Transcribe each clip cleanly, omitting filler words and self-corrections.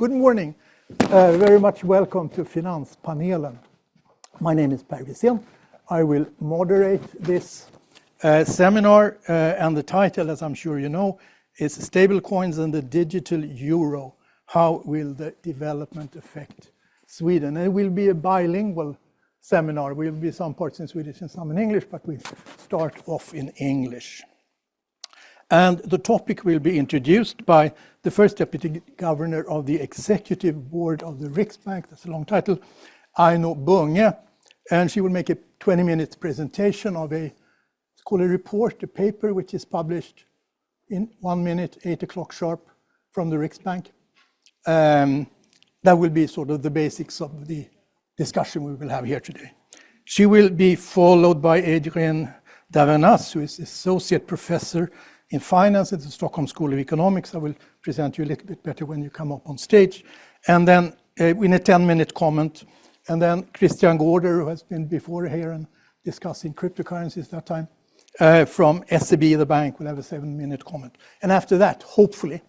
Good morning. Very much welcome to Finanspanelen. My name is Adrien. I will moderate this seminar and the title, as I'm sure you know, is Stablecoins and the Digital Euro. How will the development affect Sweden? And it will be a bilingual seminar. There will be some parts in Swedish and some in English, but we start off in English. And the topic will be introduced by the first deputy governor of the executive board of the Riksbank, that's a long title, Aino Bunge. And she will make a 20-minute presentation of it's called a report, a paper which is published in 1 minute, 8 o'clock sharp from the Riksbank. That will be sort of the basics of the discussion we will have here today. She will be followed by Adrien, who is associate professor in finance at the Stockholm School of Economics. I will present you a little bit better when you come up on stage. And then in a 10-minute comment, and then Kristian Gårder, who has been before here and discussing cryptocurrencies that time, from SEB, the bank, will have a 7-minute comment. And after that, hopefully,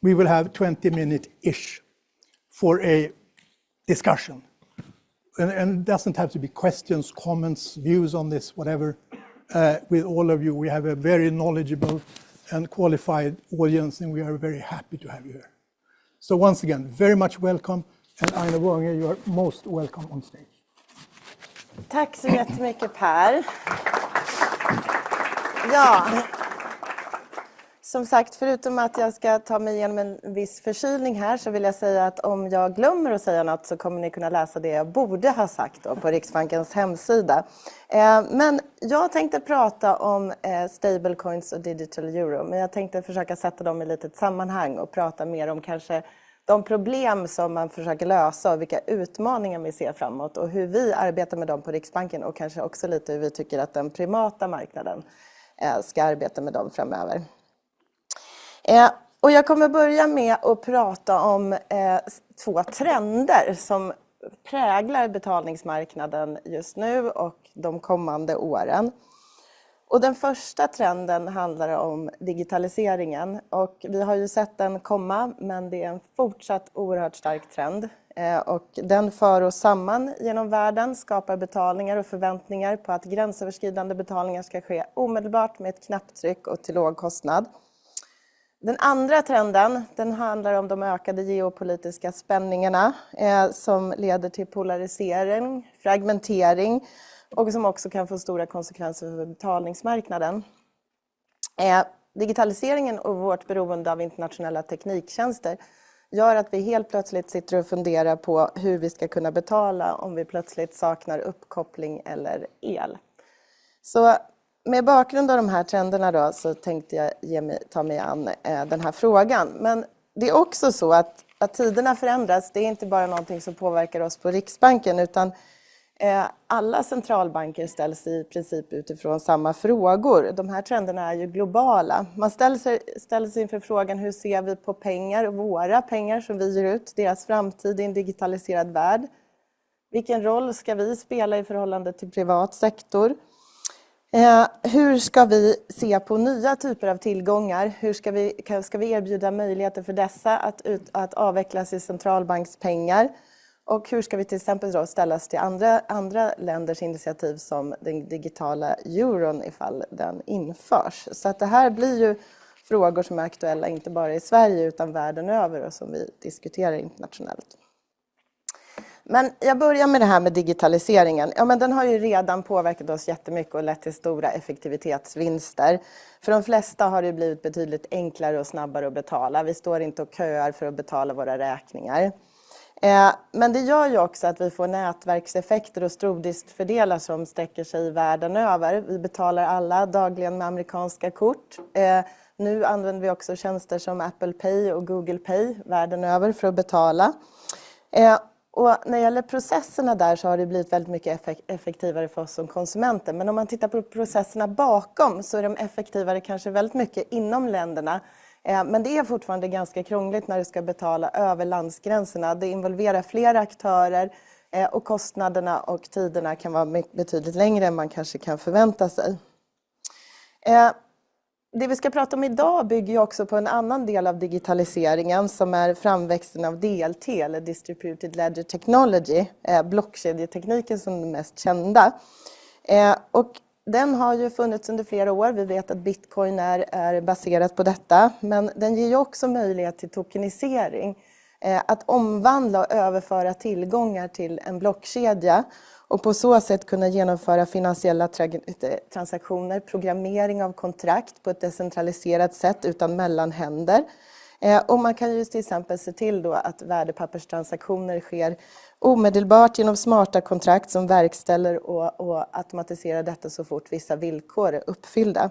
we will have 20-minute-ish for a discussion. And it doesn't have to be questions, comments, views on this, whatever. With all of you, we have a very knowledgeable and qualified audience, and we are very happy to have you here. So once again, very much welcome, and Aino Bunge, you are most welcome on stage. Tack så jättemycket, Per. Ja, som sagt, förutom att jag ska ta mig igenom en viss förkylning här, så vill jag säga att om jag glömmer att säga något så kommer ni kunna läsa det jag borde ha sagt då på Riksbankens hemsida. Men jag tänkte prata om stablecoins och digital euro, men jag tänkte försöka sätta dem i ett litet sammanhang och prata mer om kanske de problem som man försöker lösa och vilka utmaningar vi ser framåt och hur vi arbetar med dem på Riksbanken och kanske också lite hur vi tycker att den privata marknaden ska arbeta med dem framöver. Och jag kommer börja med att prata om 2 trender som präglar betalningsmarknaden just nu och de kommande åren. Och den första trenden handlar om digitaliseringen. Och vi har ju sett den komma, men det är en fortsatt oerhört stark trend. Och den för oss samman genom världen, skapar betalningar och förväntningar på att gränsöverskridande betalningar ska ske omedelbart med ett knapptryck och till låg kostnad. Den andra trenden, den handlar om de ökade geopolitiska spänningarna som leder till polarisering, fragmentering och som också kan få stora konsekvenser för betalningsmarknaden. Digitaliseringen och vårt beroende av internationella tekniktjänster gör att vi helt plötsligt sitter och funderar på hur vi ska kunna betala om vi plötsligt saknar uppkoppling eller el. Så med bakgrund av de här trenderna då, så tänkte jag ta mig an den här frågan. Men det är också så att tiderna förändras. Det är inte bara någonting som påverkar oss på Riksbanken, utan alla centralbanker ställs i princip utifrån samma frågor. De här trenderna är ju globala. Man ställer sig inför frågan: hur ser vi på pengar, våra pengar som vi ger ut, deras framtid i en digitaliserad värld? Vilken roll ska vi spela i förhållande till privat sektor? Hur ska vi se på nya typer av tillgångar? Hur ska vi erbjuda möjligheter för dessa att avvecklas i centralbankspengar? Och hur ska vi till exempel då ställas till andra länders initiativ som den digitala euron ifall den införs? Så att det här blir ju frågor som är aktuella inte bara i Sverige utan världen över och som vi diskuterar internationellt. Men jag börjar med det här med digitaliseringen. Ja, men den har ju redan påverkat oss jättemycket och lett till stora effektivitetsvinster. För de flesta har det blivit betydligt enklare och snabbare att betala. Vi står inte och köar för att betala våra räkningar. Men det gör ju också att vi får nätverkseffekter och stordriftsfördelar som sträcker sig världen över. Vi betalar alla dagligen med amerikanska kort. Nu använder vi också tjänster som Apple Pay och Google Pay världen över för att betala. Och när det gäller processerna där så har det blivit väldigt mycket effektivare för oss som konsumenter. Men om man tittar på processerna bakom så är de effektivare kanske väldigt mycket inom länderna. Men det är fortfarande ganska krångligt när du ska betala över landsgränserna. Det involverar flera aktörer och kostnaderna och tiderna kan vara betydligt längre än man kanske kan förvänta sig. Det vi ska prata om idag bygger ju också på en annan del av digitaliseringen som är framväxten av DLT eller Distributed Ledger Technology, blockkedjetekniken som är mest kända. Och den har ju funnits under flera år. Vi vet att bitcoin är baserat på detta, men den ger ju också möjlighet till tokenisering. Att omvandla och överföra tillgångar till en blockkedja och på så sätt kunna genomföra finansiella transaktioner, programmering av kontrakt på ett decentraliserat sätt utan mellanhänder. Och man kan ju till exempel se till då att värdepapperstransaktioner sker omedelbart genom smarta kontrakt som verkställer och automatiserar detta så fort vissa villkor är uppfyllda.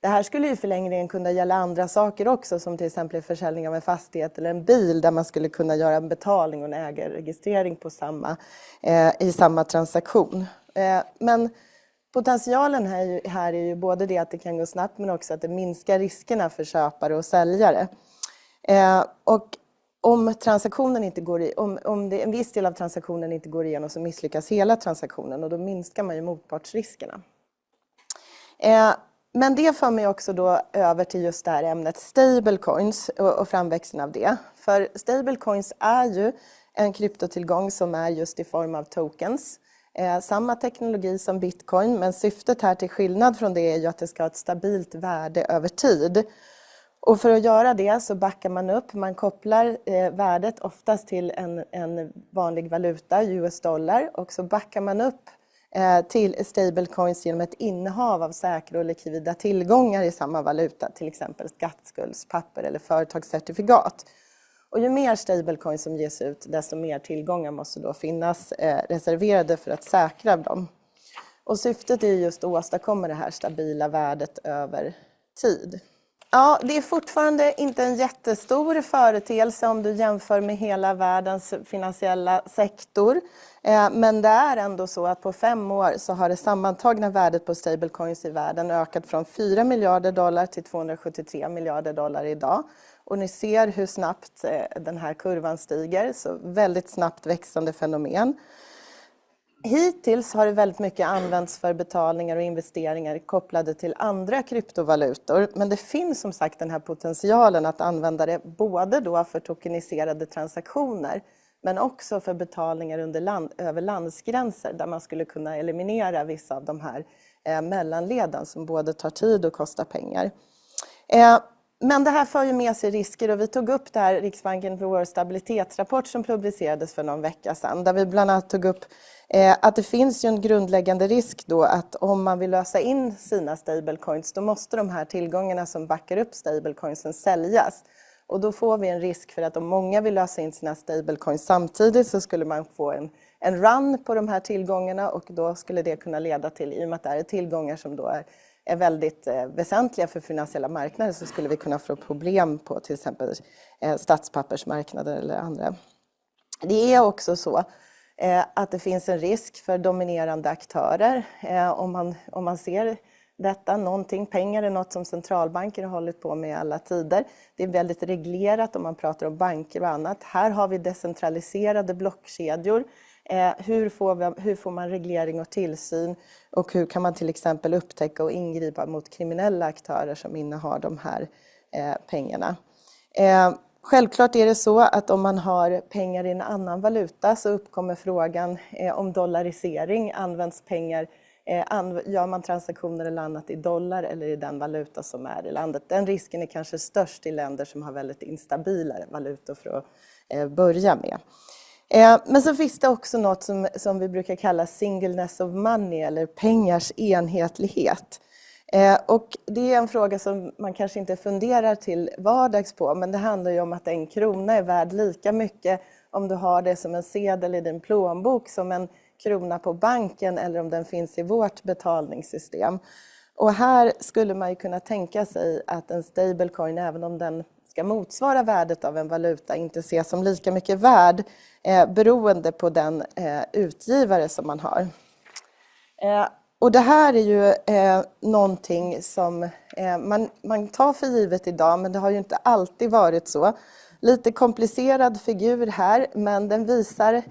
Det här skulle ju förlängningen kunna gälla andra saker också, som till exempel försäljning av en fastighet eller en bil där man skulle kunna göra en betalning och en ägarregistrering på i samma transaktion. Men potentialen här är ju både det att det kan gå snabbt men också att det minskar riskerna för köpare och säljare. Och om transaktionen inte om en viss del av transaktionen inte går igenom så misslyckas hela transaktionen och då minskar man ju motpartsriskerna. Men det för mig också då över till just det här ämnet stablecoins och framväxten av det. För stablecoins är ju en kryptotillgång som är just i form av tokens. Samma teknologi som bitcoin, men syftet här till skillnad från det är ju att det ska ha ett stabilt värde över tid. Och för att göra det så backar man upp, man kopplar värdet oftast till en vanlig valuta, US-dollar, och så backar man upp till stablecoins genom ett innehav av säkra och likvida tillgångar i samma valuta, till exempel skatteskuldspapper eller företagscertifikat. Och ju mer stablecoins som ges ut, desto mer tillgångar måste då finnas reserverade för att säkra dem. Och syftet är just att åstadkomma det här stabila värdet över tid. Ja, det är fortfarande inte en jättestor företeelse om du jämför med hela världens finansiella sektor. Men det är ändå så att på 5 år så har det sammantagna värdet på stablecoins i världen ökat från $4 miljarder till $273 miljarder idag. Och ni ser hur snabbt den här kurvan stiger, så väldigt snabbt växande fenomen. Hittills har det väldigt mycket använts för betalningar och investeringar kopplade till andra kryptovalutor. Men det finns som sagt den här potentialen att använda det både då för tokeniserade transaktioner men också för betalningar över landsgränser där man skulle kunna eliminera vissa av de här mellanleden som både tar tid och kostar pengar. Men det här för ju med sig risker och vi tog upp det här Riksbanken för vår stabilitetsrapport som publicerades för någon vecka sedan. Där vi bland annat tog upp att det finns ju en grundläggande risk då att om man vill lösa in sina stablecoins då måste de här tillgångarna som backar upp stablecoinsen säljas. Och då får vi en risk för att om många vill lösa in sina stablecoins samtidigt så skulle man få en run på de här tillgångarna och då skulle det kunna leda till, i och med att det är tillgångar som då är väldigt väsentliga för finansiella marknader, så skulle vi kunna få problem på till exempel statspappersmarknader eller andra. Det är också så att det finns en risk för dominerande aktörer. Om man ser detta, pengar är något som centralbanker har hållit på med i alla tider. Det är väldigt reglerat om man pratar om banker och annat. Här har vi decentraliserade blockkedjor. Hur får man reglering och tillsyn och hur kan man till exempel upptäcka och ingripa mot kriminella aktörer som innehar de här pengarna. Självklart är det så att om man har pengar i en annan valuta så uppkommer frågan om dollarisering. Används pengar, gör man transaktioner eller annat i dollar eller i den valuta som är i landet? Den risken är kanske störst i länder som har väldigt instabila valutor för att börja med. Men så finns det också något som vi brukar kalla singleness of money eller pengars enhetlighet. Och det är en fråga som man kanske inte funderar till vardags på, men det handlar ju om att en krona är värd lika mycket om du har det som en sedel i din plånbok som en krona på banken eller om den finns i vårt betalningssystem. Och här skulle man ju kunna tänka sig att en stablecoin, även om den ska motsvara värdet av en valuta, inte ses som lika mycket värd beroende på den utgivare som man har. Och det här är ju någonting som man tar för givet idag, men det har ju inte alltid varit så. Lite komplicerad figur här, men den visar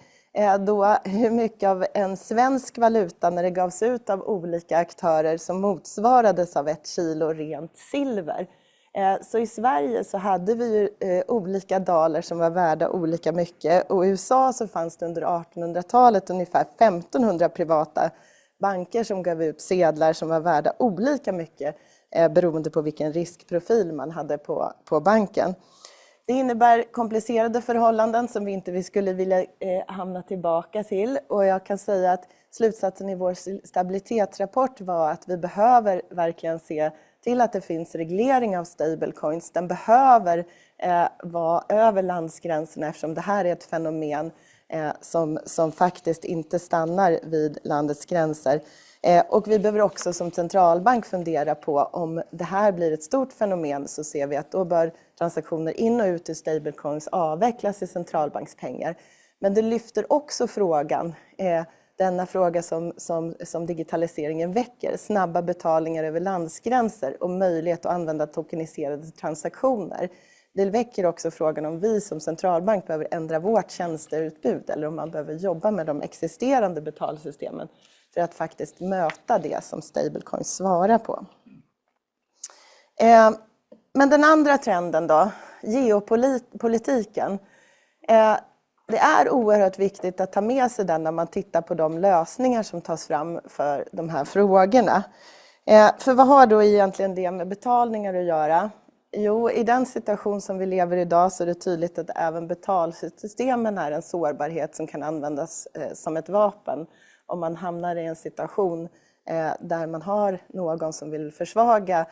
då hur mycket av en svensk valuta när det gavs ut av olika aktörer som motsvarades av 1 kilo rent silver. Så i Sverige så hade vi ju olika daler som var värda olika mycket, och i USA så fanns det under 1800-talet ungefär 1500 privata banker som gav ut sedlar som var värda olika mycket beroende på vilken riskprofil man hade på banken. Det innebär komplicerade förhållanden som vi inte skulle vilja hamna tillbaka till, och jag kan säga att slutsatsen i vår stabilitetsrapport var att vi behöver verkligen se till att det finns reglering av stablecoins. Den behöver vara över landsgränserna eftersom det här är ett fenomen som faktiskt inte stannar vid landets gränser. Och vi behöver också som centralbank fundera på om det här blir ett stort fenomen, så ser vi att då bör transaktioner in och ut ur stablecoins avvecklas i centralbankspengar. Men det lyfter också frågan, denna fråga som digitaliseringen väcker, snabba betalningar över landsgränser och möjlighet att använda tokeniserade transaktioner. Det väcker också frågan om vi som centralbank behöver ändra vårt tjänsteutbud eller om man behöver jobba med de existerande betalsystemen för att faktiskt möta det som stablecoins svarar på. Men den andra trenden då, geopolitiken. Det är oerhört viktigt att ta med sig den när man tittar på de lösningar som tas fram för de här frågorna. För vad har då egentligen det med betalningar att göra? Jo, i den situation som vi lever i idag så är det tydligt att även betalsystemen är en sårbarhet som kan användas som ett vapen om man hamnar i en situation där man har någon som vill försvaga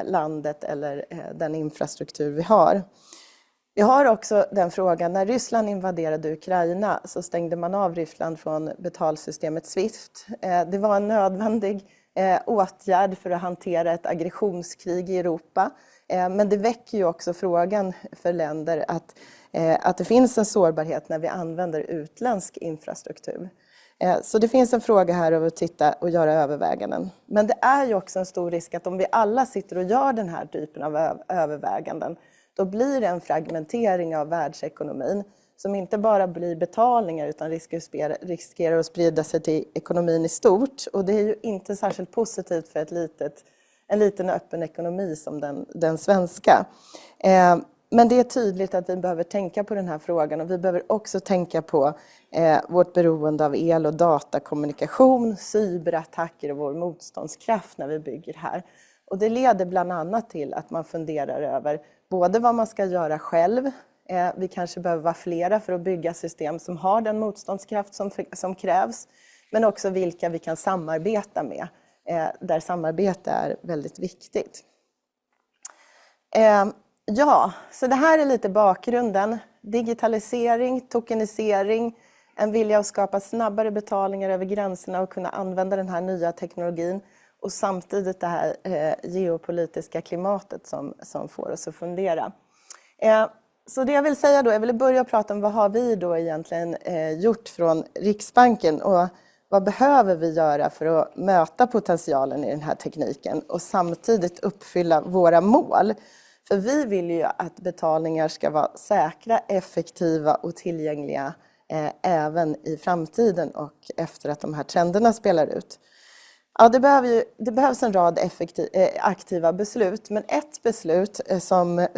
landet eller den infrastruktur vi har. Vi har också den frågan, när Ryssland invaderade Ukraina så stängde man av Ryssland från betalsystemet Swift. Det var en nödvändig åtgärd för att hantera ett aggressionskrig i Europa. Men det väcker ju också frågan för länder att det finns en sårbarhet när vi använder utländsk infrastruktur. Så det finns en fråga här över att titta och göra överväganden. Men det är ju också en stor risk att om vi alla sitter och gör den här typen av överväganden, då blir det en fragmentering av världsekonomin som inte bara blir betalningar utan riskerar att sprida sig till ekonomin i stort. Och det är ju inte särskilt positivt för en liten öppen ekonomi som den svenska. Men det är tydligt att vi behöver tänka på den här frågan, och vi behöver också tänka på vårt beroende av el- och datakommunikation, cyberattacker och vår motståndskraft när vi bygger här. Och det leder bland annat till att man funderar över både vad man ska göra själv. Vi kanske behöver vara flera för att bygga system som har den motståndskraft som krävs. Men också vilka vi kan samarbeta med, där samarbete är väldigt viktigt. Ja, så det här är lite bakgrunden. Digitalisering, tokenisering, en vilja att skapa snabbare betalningar över gränserna och kunna använda den här nya teknologin. Och samtidigt det här geopolitiska klimatet som får oss att fundera. Så det jag vill säga då, jag vill börja prata om vad har vi då egentligen gjort från Riksbanken och vad behöver vi göra för att möta potentialen i den här tekniken och samtidigt uppfylla våra mål. För vi vill ju att betalningar ska vara säkra, effektiva och tillgängliga även i framtiden och efter att de här trenderna spelar ut. Ja, det behövs en rad aktiva beslut, men ett beslut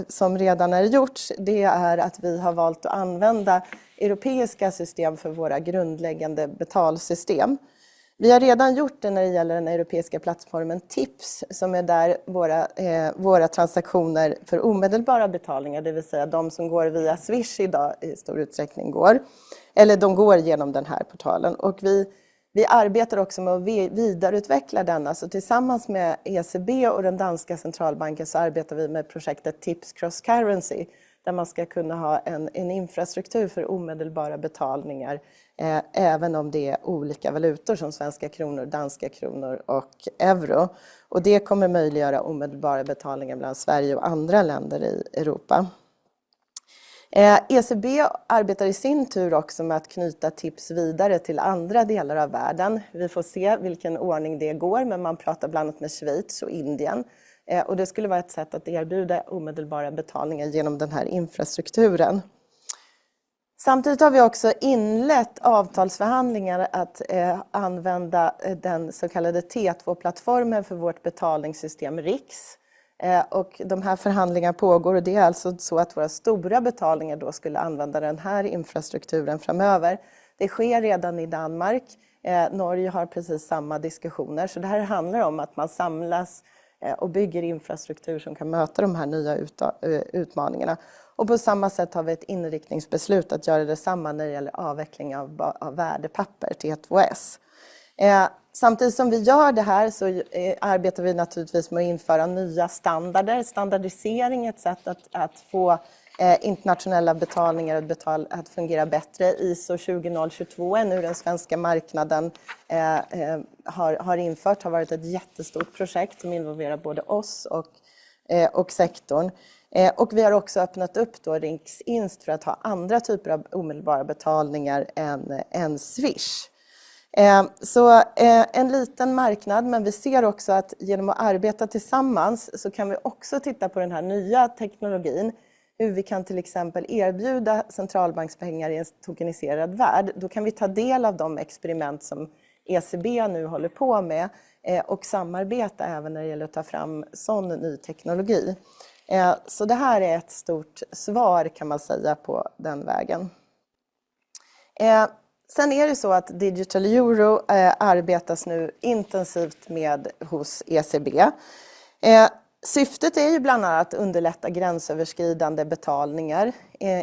som redan är gjort, det är att vi har valt att använda europeiska system för våra grundläggande betalsystem. Vi har redan gjort det när det gäller den europeiska plattformen TIPS, som är där våra transaktioner för omedelbara betalningar, det vill säga de som går via Swedish idag i stor utsträckning de går genom den här portalen. Och vi arbetar också med att vidareutveckla denna. Så tillsammans med ECB och den danska centralbanken så arbetar vi med projektet TIPS Cross Currency, där man ska kunna ha en infrastruktur för omedelbara betalningar även om det är olika valutor som svenska kronor, danska kronor och euro. Och det kommer möjliggöra omedelbara betalningar bland Sverige och andra länder i Europa. ECB arbetar i sin tur också med att knyta TIPS vidare till andra delar av världen. Vi får se vilken ordning det går, men man pratar bland annat med Schweiz och Indien. Och det skulle vara ett sätt att erbjuda omedelbara betalningar genom den här infrastrukturen. Samtidigt har vi också inlett avtalsförhandlingar att använda den så kallade T2-plattformen för vårt betalningssystem RIX. Och de här förhandlingarna pågår och det är alltså så att våra stora betalningar då skulle använda den här infrastrukturen framöver. Det sker redan i Danmark. Norge har precis samma diskussioner. Så det här handlar om att man samlas och bygger infrastruktur som kan möta de här nya utmaningarna. Och på samma sätt har vi ett inriktningsbeslut att göra detsamma när det gäller avveckling av värdepapper, T2S. Samtidigt som vi gör det här så arbetar vi naturligtvis med att införa nya standarder. Standardisering är ett sätt att få internationella betalningar att fungera bättre. ISO 20022 är nu den svenska marknaden har infört. Har varit ett jättestort projekt som involverar både oss och sektorn. Och vi har också öppnat upp då Rinks Inst för att ha andra typer av omedelbara betalningar än Swish. Så en liten marknad, men vi ser också att genom att arbeta tillsammans så kan vi också titta på den här nya teknologin. Hur vi kan till exempel erbjuda centralbankspengar i en tokeniserad värld. Då kan vi ta del av de experiment som ECB nu håller på med och samarbeta även när det gäller att ta fram sån ny teknologi. Så det här är ett stort svar kan man säga på den vägen. Sen är det så att Digital Euro arbetas nu intensivt med hos ECB. Syftet är ju bland annat att underlätta gränsöverskridande betalningar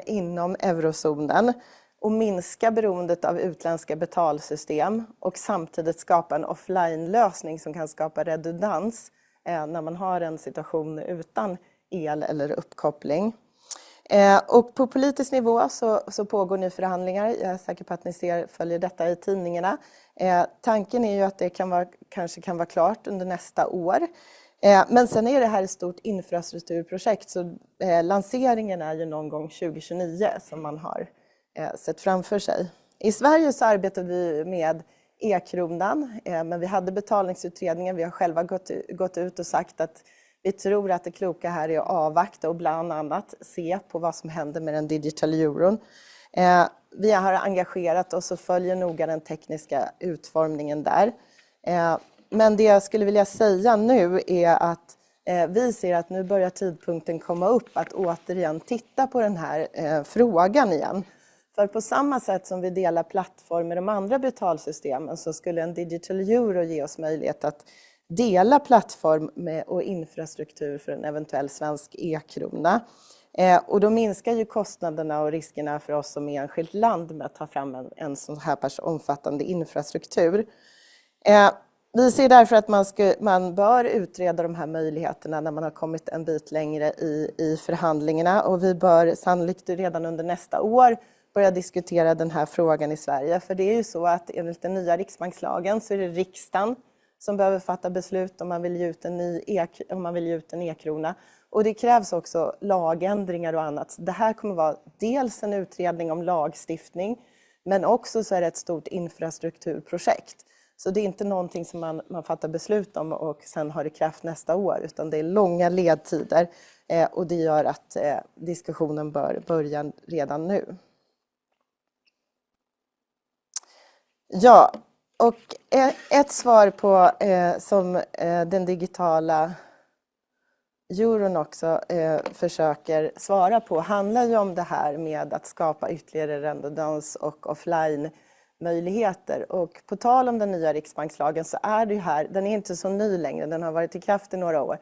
inom eurozonen och minska beroendet av utländska betalsystem och samtidigt skapa en offline-lösning som kan skapa redundans när man har en situation utan el eller uppkoppling. Och på politisk nivå så pågår nu förhandlingar. Jag är säker på att ni följer detta i tidningarna. Tanken är ju att det kanske kan vara klart under nästa år. Men sen är det här ett stort infrastrukturprojekt så lanseringen är ju någon gång 2029 som man har sett framför sig. I Sverige så arbetar vi med e-kronan men vi hade betalningsutredningen. Vi har själva gått ut och sagt att vi tror att det kloka här är att avvakta och bland annat se på vad som händer med den digital euron. Vi har engagerat oss och följer noga den tekniska utformningen där. Men det jag skulle vilja säga nu är att vi ser att nu börjar tidpunkten komma upp att återigen titta på den här frågan igen. För på samma sätt som vi delar plattform med de andra betalsystemen så skulle en digital euro ge oss möjlighet att dela plattform och infrastruktur för en eventuell svensk e-krona. Och då minskar ju kostnaderna och riskerna för oss som enskilt land med att ta fram en sån här pass omfattande infrastruktur. Vi ser därför att man bör utreda de här möjligheterna när man har kommit en bit längre i förhandlingarna. Och vi bör sannolikt redan under nästa år börja diskutera den här frågan i Sverige. För det är ju så att enligt den nya riksbankslagen så är det riksdagen som behöver fatta beslut om man vill ge ut en e-krona. Och det krävs också lagändringar och annat. Det här kommer vara dels en utredning om lagstiftning men också så är det ett stort infrastrukturprojekt. Så det är inte någonting som man fattar beslut om och sen har det kraft nästa år utan det är långa ledtider och det gör att diskussionen bör börja redan nu. Ja, och ett svar på som den digitala euron också försöker svara på handlar ju om det här med att skapa ytterligare redundans och offline-möjligheter. Och på tal om den nya riksbankslagen så är det ju här, den är inte så ny längre, den har varit i kraft i några år.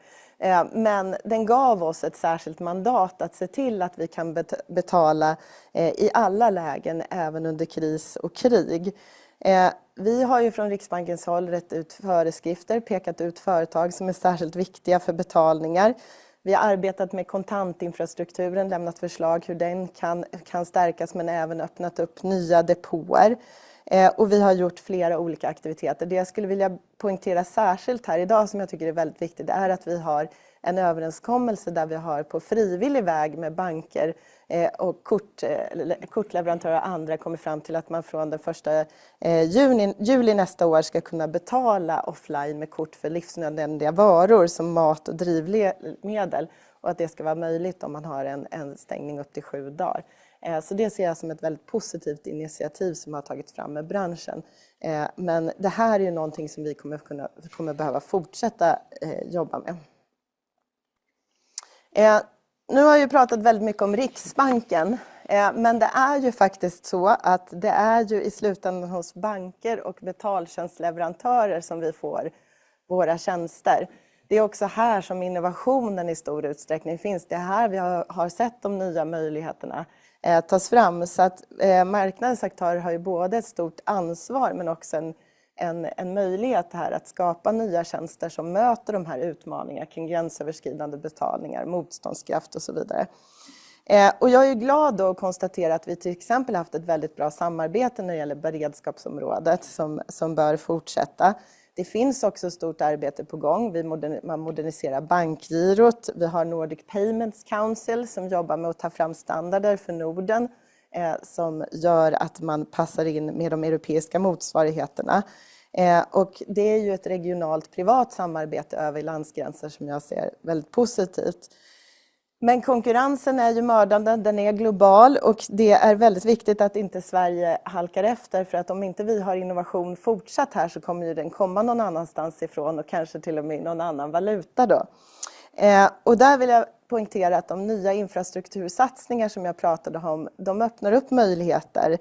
Men den gav oss ett särskilt mandat att se till att vi kan betala i alla lägen, även under kris och krig. Vi har ju från Riksbankens håll rätt ut föreskrifter, pekat ut företag som är särskilt viktiga för betalningar. Vi har arbetat med kontantinfrastrukturen, lämnat förslag hur den kan stärkas men även öppnat upp nya depåer. Och vi har gjort flera olika aktiviteter. Det jag skulle vilja poängtera särskilt här idag som jag tycker är väldigt viktigt är att vi har en överenskommelse där vi har på frivillig väg med banker och kortleverantörer och andra kommit fram till att man från den 1 juli nästa år ska kunna betala offline med kort för livsnödvändiga varor som mat och drivmedel. och att det ska vara möjligt om man har en stängning upp till 7 dagar. Så det ser jag som ett väldigt positivt initiativ som har tagits fram med branschen. Men det här är ju någonting som vi kommer behöva fortsätta jobba med. Nu har jag ju pratat väldigt mycket om Riksbanken, men det är ju faktiskt så att det är ju i slutändan hos banker och betaltjänstleverantörer som vi får våra tjänster. Det är också här som innovationen i stor utsträckning finns. Det är här vi har sett de nya möjligheterna tas fram. Så att marknadens aktörer har ju både ett stort ansvar men också en möjlighet här att skapa nya tjänster som möter de här utmaningarna kring gränsöverskridande betalningar, motståndskraft och så vidare. Och jag är ju glad då att konstatera att vi till exempel haft ett väldigt bra samarbete när det gäller beredskapsområdet som bör fortsätta. Det finns också stort arbete på gång. Man moderniserar bankgirot. Vi har Nordic Payments Council som jobbar med att ta fram standarder för Norden som gör att man passar in med de europeiska motsvarigheterna. Och det är ju ett regionalt privat samarbete över landsgränser som jag ser väldigt positivt. Men konkurrensen är ju mördande, den är global och det är väldigt viktigt att inte Sverige halkar efter, för att om inte vi har innovation fortsatt här så kommer ju den komma någon annanstans ifrån och kanske till och med någon annan valuta då. Och där vill jag poängtera att de nya infrastruktursatsningar som jag pratade om, de öppnar upp möjligheter.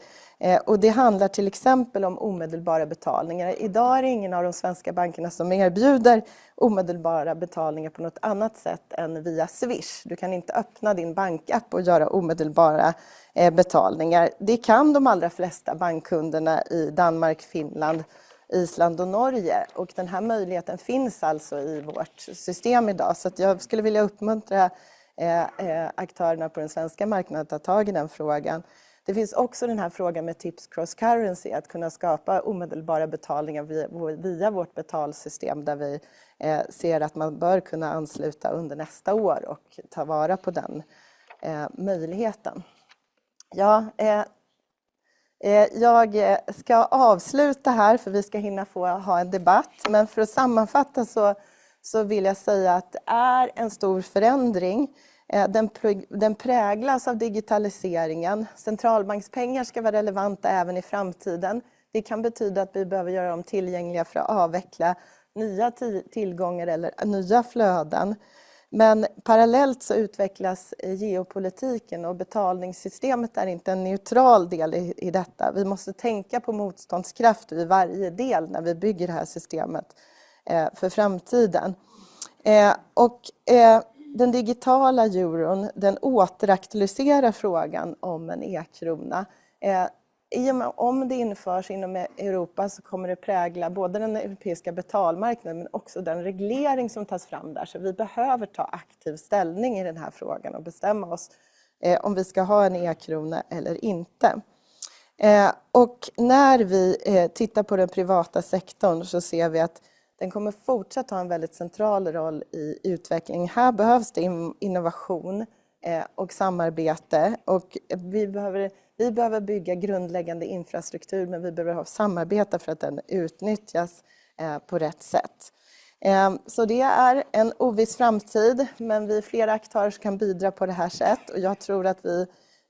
Och det handlar till exempel om omedelbara betalningar. Idag är det ingen av de svenska bankerna som erbjuder omedelbara betalningar på något annat sätt än via Swish. Du kan inte öppna din bankapp och göra omedelbara betalningar. Det kan de allra flesta bankkunderna i Danmark, Finland, Island och Norge. Och den här möjligheten finns alltså i vårt system idag. Så att jag skulle vilja uppmuntra aktörerna på den svenska marknaden att ta tag i den frågan. Det finns också den här frågan med tips cross currency, att kunna skapa omedelbara betalningar via vårt betalsystem där vi ser att man bör kunna ansluta under nästa år och ta vara på den möjligheten. Ja, jag ska avsluta här för vi ska hinna få ha en debatt. Men för att sammanfatta så vill jag säga att det är en stor förändring. Den präglas av digitaliseringen. Centralbankspengar ska vara relevanta även i framtiden. Det kan betyda att vi behöver göra dem tillgängliga för att avveckla nya tillgångar eller nya flöden. Men parallellt så utvecklas geopolitiken och betalningssystemet är inte en neutral del i detta. Vi måste tänka på motståndskraft vid varje del när vi bygger det här systemet för framtiden. Den digitala euron, den återaktualiserar frågan om en e-krona. Om det införs inom Europa så kommer det prägla både den europeiska betalmarknaden men också den reglering som tas fram där. Så vi behöver ta aktiv ställning i den här frågan och bestämma oss om vi ska ha en e-krona eller inte. Och när vi tittar på den privata sektorn så ser vi att den kommer fortsatt ha en väldigt central roll i utvecklingen. Här behövs det innovation och samarbete. Och vi behöver bygga grundläggande infrastruktur, men vi behöver samarbeta för att den utnyttjas på rätt sätt. Så det är en oviss framtid, men vi är flera aktörer som kan bidra på det här sättet. Och jag tror att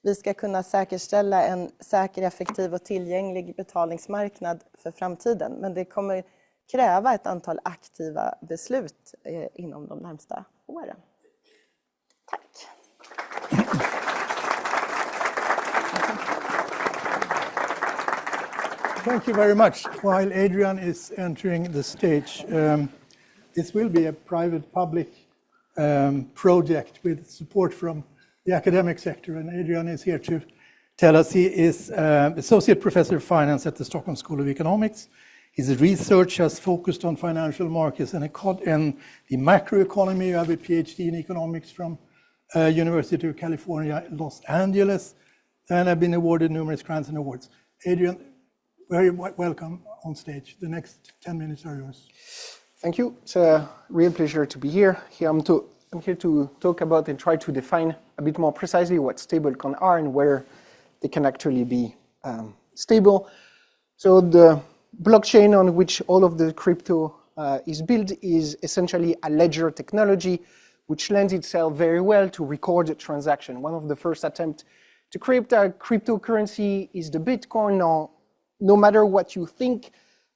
vi ska kunna säkerställa en säker, effektiv och tillgänglig betalningsmarknad för framtiden. Men det kommer kräva ett antal aktiva beslut inom de närmsta åren. Tack! Thank you very much. While Adrien is entering the stage, this will be a private-public project with support from the academic sector, and Adrien is here to tell us. He is Associate Professor of Finance at the Stockholm School of Economics. His research has focused on financial markets and the macroeconomy. You have a PhD in economics from University of California, Los Angeles, and have been awarded numerous grants and awards. Adrien, very welcome on stage. The next 10 minutes are yours. Thank you. It's a real pleasure to be here. I'm here to talk about and try to define a bit more precisely what stablecoins are and where they can actually be stable. So the blockchain on which all of the crypto is built is essentially a ledger technology, which lends itself very well to record a transaction. One of the first attempts to create a cryptocurrency is the Bitcoin. Now, no matter what you think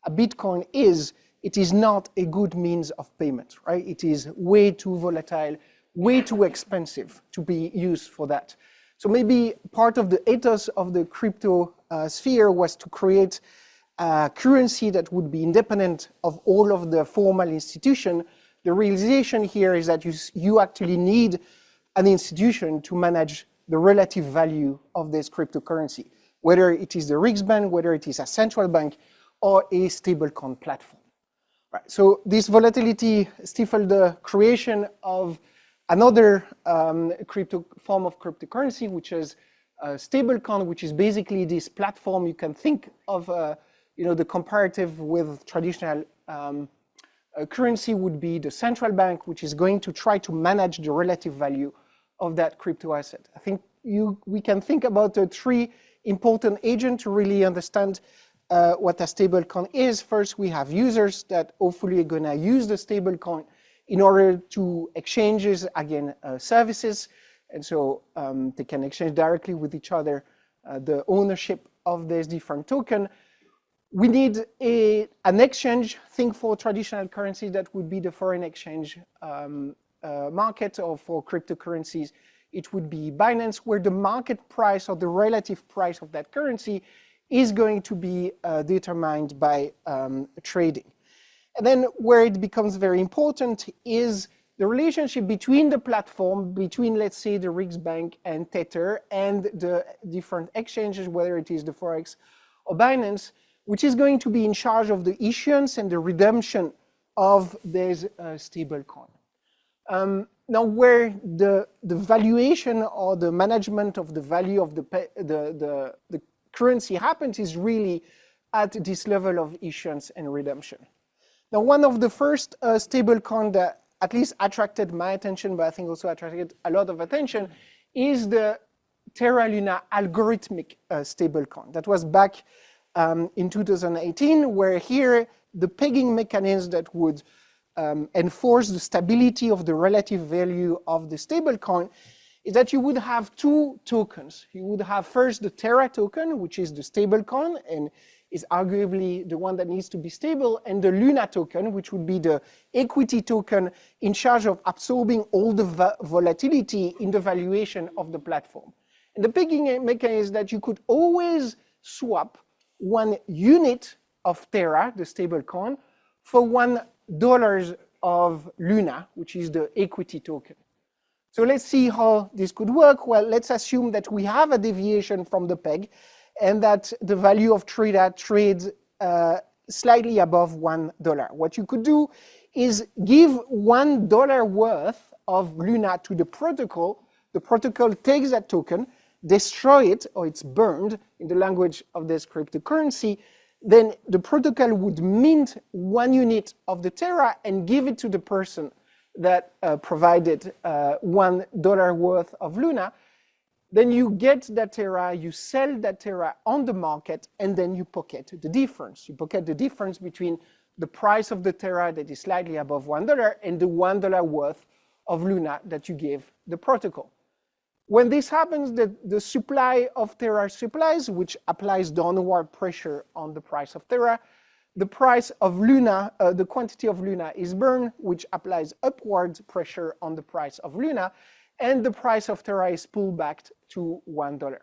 a Bitcoin is, it is not a good means of payment, right? It is way too volatile, way too expensive to be used for that. So maybe part of the ethos of the crypto sphere was to create a currency that would be independent of all of the formal institution. The realization here is that you actually need an institution to manage the relative value of this cryptocurrency, whether it is the Riksbank, whether it is a central bank, or a stablecoin platform. Right. So this volatility stifled the creation of another form of cryptocurrency, which is stablecoin, which is basically this platform. You can think of the comparative with traditional currency would be the central bank, which is going to try to manage the relative value of that crypto asset. I think we can think about the three important agents to really understand what a stablecoin is. First, we have users that hopefully are going to use the stablecoin in order to exchanges, again, services. And so they can exchange directly with each other the ownership of this different token. We need an exchange. Think for traditional currency, that would be the foreign exchange market, or for cryptocurrencies, it would be Binance, where the market price or the relative price of that currency is going to be determined by trading. And then where it becomes very important is the relationship between the platform, between, let's say, the Riksbank and Tether and the different exchanges, whether it is the Forex or Binance, which is going to be in charge of the issuance and the redemption of this stablecoin. Now, where the valuation or the management of the value of the currency happens is really at this level of issuance and redemption. Now, one of the first stablecoin that at least attracted my attention, but I think also attracted a lot of attention, is the Terra Luna algorithmic stablecoin. That was back in 2018, where here the pegging mechanism that would enforce the stability of the relative value of the stablecoin is that you would have two tokens. You would have first the Terra token, which is the stablecoin and is arguably the one that needs to be stable, and the Luna token, which would be the equity token in charge of absorbing all the volatility in the valuation of the platform. And the pegging mechanism is that you could always swap 1 unit of Terra, the stablecoin, for $1 of Luna, which is the equity token. So let's see how this could work. Well, let's assume that we have a deviation from the peg and that the value of Terra trades slightly above $1. What you could do is give $1 worth of Luna to the protocol. The protocol takes that token, destroy it, or it's burned in the language of this cryptocurrency. Then the protocol would mint 1 unit of the Terra and give it to the person that provided $1 worth of Luna. Then you get that Terra, you sell that Terra on the market, and then you pocket the difference. You pocket the difference between the price of the Terra that is slightly above $1 and the $1 worth of Luna that you gave the protocol. When this happens, the supply of Terra supplies, which applies downward pressure on the price of Terra. The price of Luna, the quantity of Luna is burned, which applies upward pressure on the price of Luna, and the price of Terra is pulled back to $1.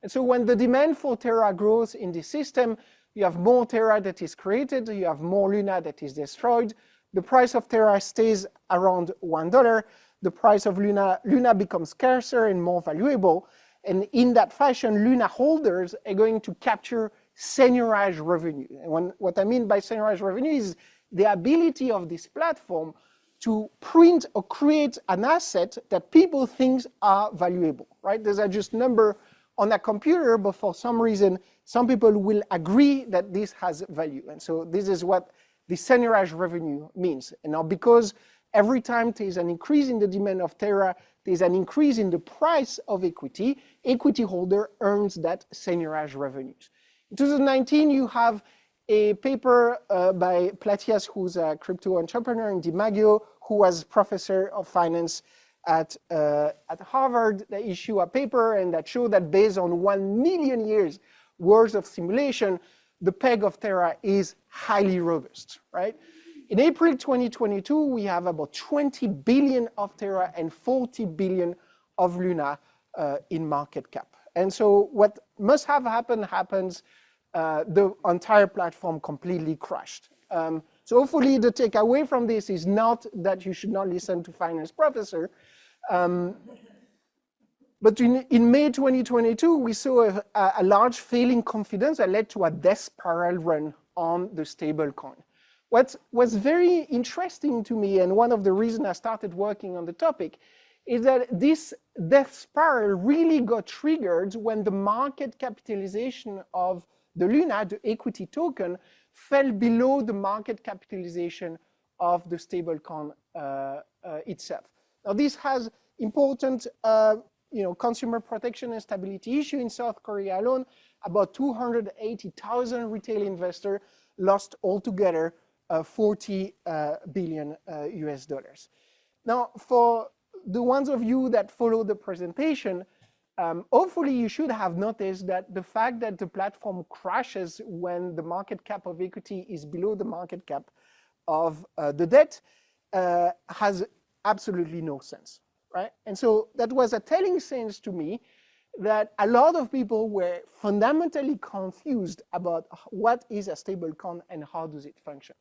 And so when the demand for Terra grows in the system, you have more Terra that is created, you have more Luna that is destroyed, the price of Terra stays around $1, the price of Luna becomes scarcer and more valuable, and in that fashion, Luna holders are going to capture seigniorage revenue. And what I mean by seigniorage revenue is the ability of this platform to print or create an asset that people think are valuable, right? Those are just numbers on a computer, but for some reason, some people will agree that this has value. And so this is what the seigniorage revenue means. And now because every time there is an increase in the demand of Terra, there is an increase in the price of equity, equity holder earns that seigniorage revenues. In 2019, you have a paper by Platias, who's a crypto entrepreneur, and DiMaggio, who was professor of finance at Harvard. They issue a paper and that showed that based on 1 million years worth of simulation, the peg of Terra is highly robust, right? In April 2022, we have about 20 billion of Terra and 40 billion of Luna in market cap. And so what must have happened happens. The entire platform completely crashed. So hopefully the takeaway from this is not that you should not listen to finance professor. But in May 2022, we saw a large failing confidence that led to a death spiral run on the stablecoin. What was very interesting to me, and one of the reasons I started working on the topic, is that this death spiral really got triggered when the market capitalization of the Luna, the equity token, fell below the market capitalization of the stablecoin itself. Now, this has important consumer protection and stability issue. In South Korea alone, about 280,000 retail investors lost altogether 40 billion US dollars. Now, for the ones of you that follow the presentation, hopefully you should have noticed that the fact that the platform crashes when the market cap of equity is below the market cap of the debt has absolutely no sense, right? And so that was a telling sense to me that a lot of people were fundamentally confused about what is a stablecoin and how does it function.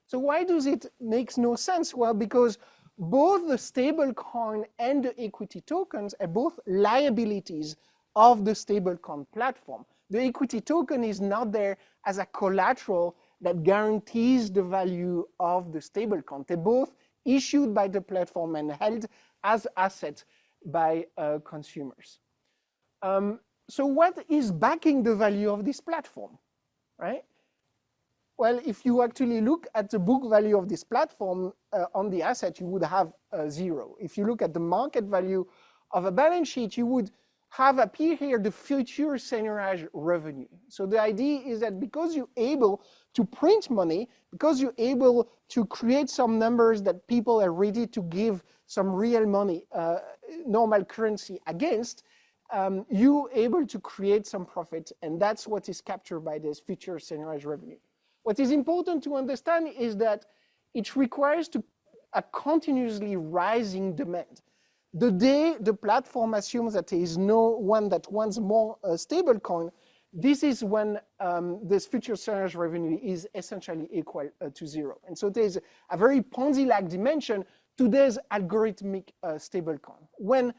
So why does it make no sense? Well, because both the stablecoin and the equity tokens are both liabilities of the stablecoin platform. The equity token is not there as a collateral that guarantees the value of the stablecoin. They're both issued by the platform and held as assets by consumers. So what is backing the value of this platform, right? Well, if you actually look at the book value of this platform on the asset, you would have 0. If you look at the market value of a balance sheet, you would have appear here the future seigniorage revenue. So the idea is that because you're able to print money, because you're able to create some numbers that people are ready to give some real money, normal currency against, you're able to create some profit, and that's what is captured by this future seigniorage revenue. What is important to understand is that it requires a continuously rising demand. The day the platform assumes that there is no one that wants more stable coin, this is when this future seigniorage revenue is essentially equal to 0. And so there's a very Ponzi-like dimension to this algorithmic stablecoin. When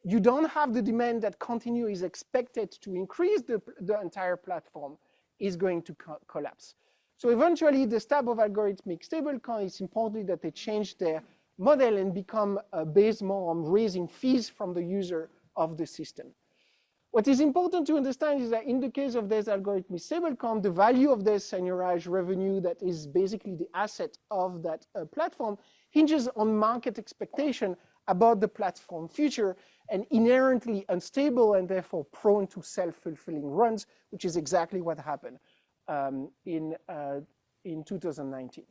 you don't have the demand that continue is expected to increase, the entire platform is going to collapse. So eventually, the step of algorithmic stablecoin, it's important that they change their model and become based more on raising fees from the user of the system. What is important to understand is that in the case of this algorithmic stablecoin, the value of this seigniorage revenue that is basically the asset of that platform hinges on market expectation about the platform future and inherently unstable and therefore prone to self-fulfilling runs, which is exactly what happened in 2019.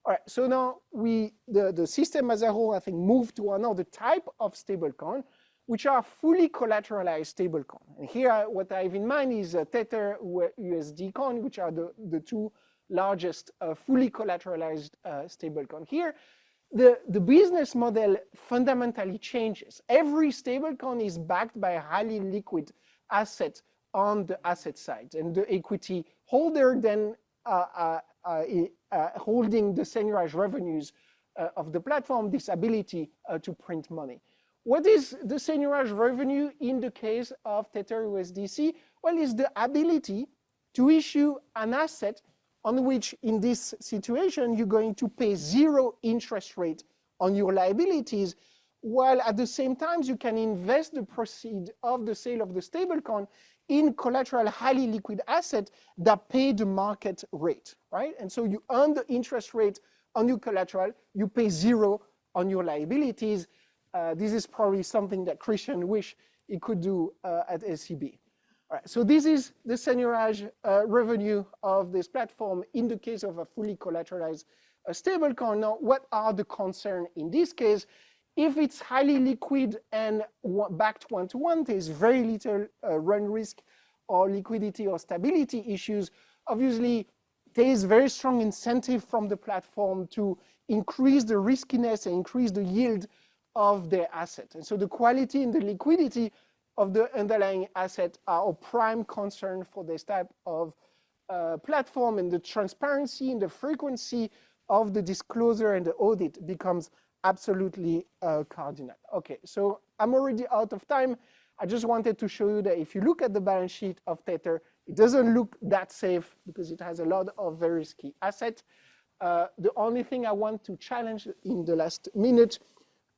All right, so now the system as a whole, I think, moved to another type of stablecoin, which are fully collateralized stablecoin. And here, what I have in mind is Tether USD coin, which are the two largest fully collateralized stablecoin. Here, the business model fundamentally changes. Every stablecoin is backed by a highly liquid asset on the asset side, and the equity holder then holding the seigniorage revenues of the platform, this ability to print money. What is the seigniorage revenue in the case of Tether USDC? Well, it's the ability to issue an asset on which, in this situation, you're going to pay 0 interest rate on your liabilities, while at the same time, you can invest the proceeds of the sale of the stablecoin in collateral highly liquid asset that pay the market rate, right? And so you earn the interest rate on your collateral, you pay 0 on your liabilities. This is probably something that Kristian wish he could do at SEB. All right, so this is the seigniorage revenue of this platform in the case of a fully collateralized stablecoin. Now, what are the concerns in this case? If it's highly liquid and backed one-to-one, there's very little run risk or liquidity or stability issues. Obviously, there is very strong incentive from the platform to increase the riskiness and increase the yield of their asset. And so the quality and the liquidity of the underlying asset are a prime concern for this type of platform, and the transparency and the frequency of the disclosure and the audit becomes absolutely cardinal. Okay, so I'm already out of time. I just wanted to show you that if you look at the balance sheet of Tether, it doesn't look that safe because it has a lot of very risky assets. The only thing I want to challenge in the last minute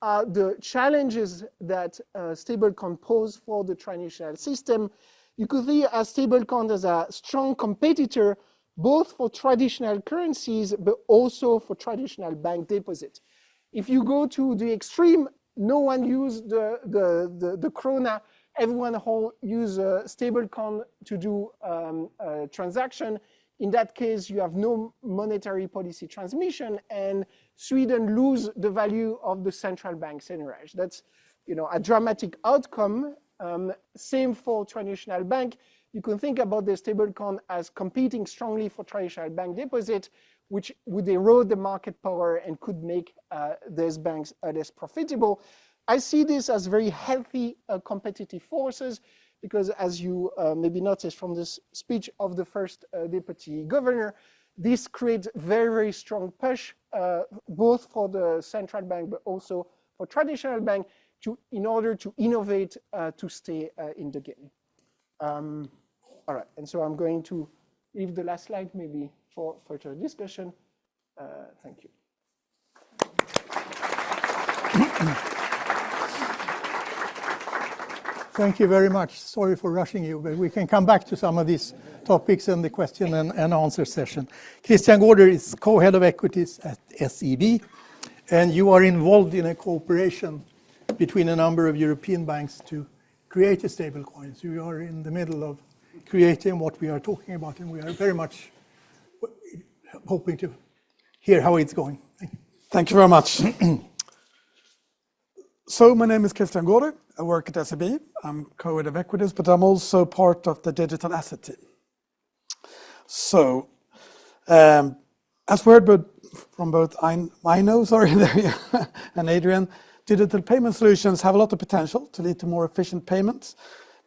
are the challenges that stablecoin pose for the traditional system. You could see a stablecoin as a strong competitor both for traditional currencies but also for traditional bank deposits. If you go to the extreme, no one uses the krona. Everyone use a stablecoin to do a transaction. In that case, you have no monetary policy transmission, and Sweden lose the value of the central bank seigniorage. That's, a dramatic outcome. Same for traditional bank. You can think about the stablecoin as competing strongly for traditional bank deposit, which would erode the market power and could make these banks less profitable. I see this as very healthy competitive forces because, as you maybe noticed from this speech of the first deputy governor, this creates very, very strong push both for the central bank but also for traditional bank in order to innovate to stay in the game. All right, and so I'm going to leave the last slide maybe for further discussion. Thank you. Thank you very much. Sorry for rushing you, but we can come back to some of these topics in the question and answer session. Kristian Gårder is co-head of equities at SEB, and you are involved in a cooperation between a number of European banks to create a stablecoin. So you are in the middle of creating what we are talking about, and we are very much hoping to hear how it's going. Thank you. Thank you very much. So my name is Kristian Gårder. I work at SEB. I'm co-head of equities, but I'm also part of the digital asset team. So, as we heard from both Aino, and Adrien, digital payment solutions have a lot of potential to lead to more efficient payments,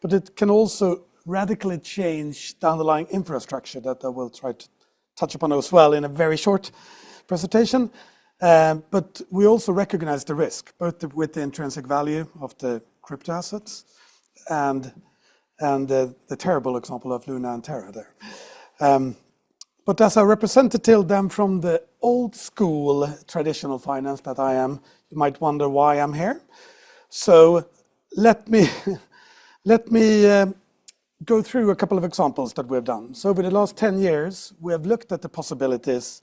but it can also radically change the underlying infrastructure that I will try to touch upon as well in a very short presentation. But we also recognize the risk, both with the intrinsic value of the crypto assets and the terrible example of Luna and Terra there. But as a representative then from the old school traditional finance that I am, you might wonder why I'm here. So let me go through a couple of examples that we've done. So over the last 10 years, we have looked at the possibilities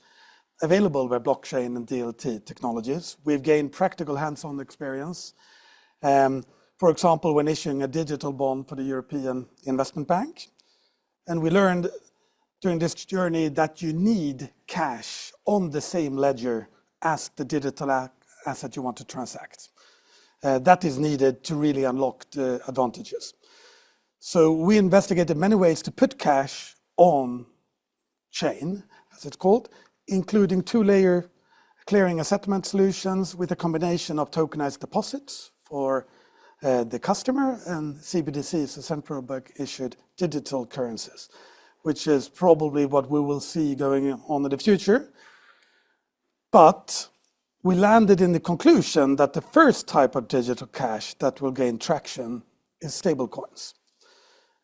available by blockchain and DLT technologies. We've gained practical hands-on experience. For example, when issuing a digital bond for the European Investment Bank. And we learned during this journey that you need cash on the same ledger as the digital asset you want to transact. That is needed to really unlock the advantages. So we investigated many ways to put cash on chain, as it's called, including two-layer clearing and settlement solutions with a combination of tokenized deposits for the customer and CBDCs, the central bank issued digital currencies, which is probably what we will see going on in the future. But we landed in the conclusion that the first type of digital cash that will gain traction is stablecoins.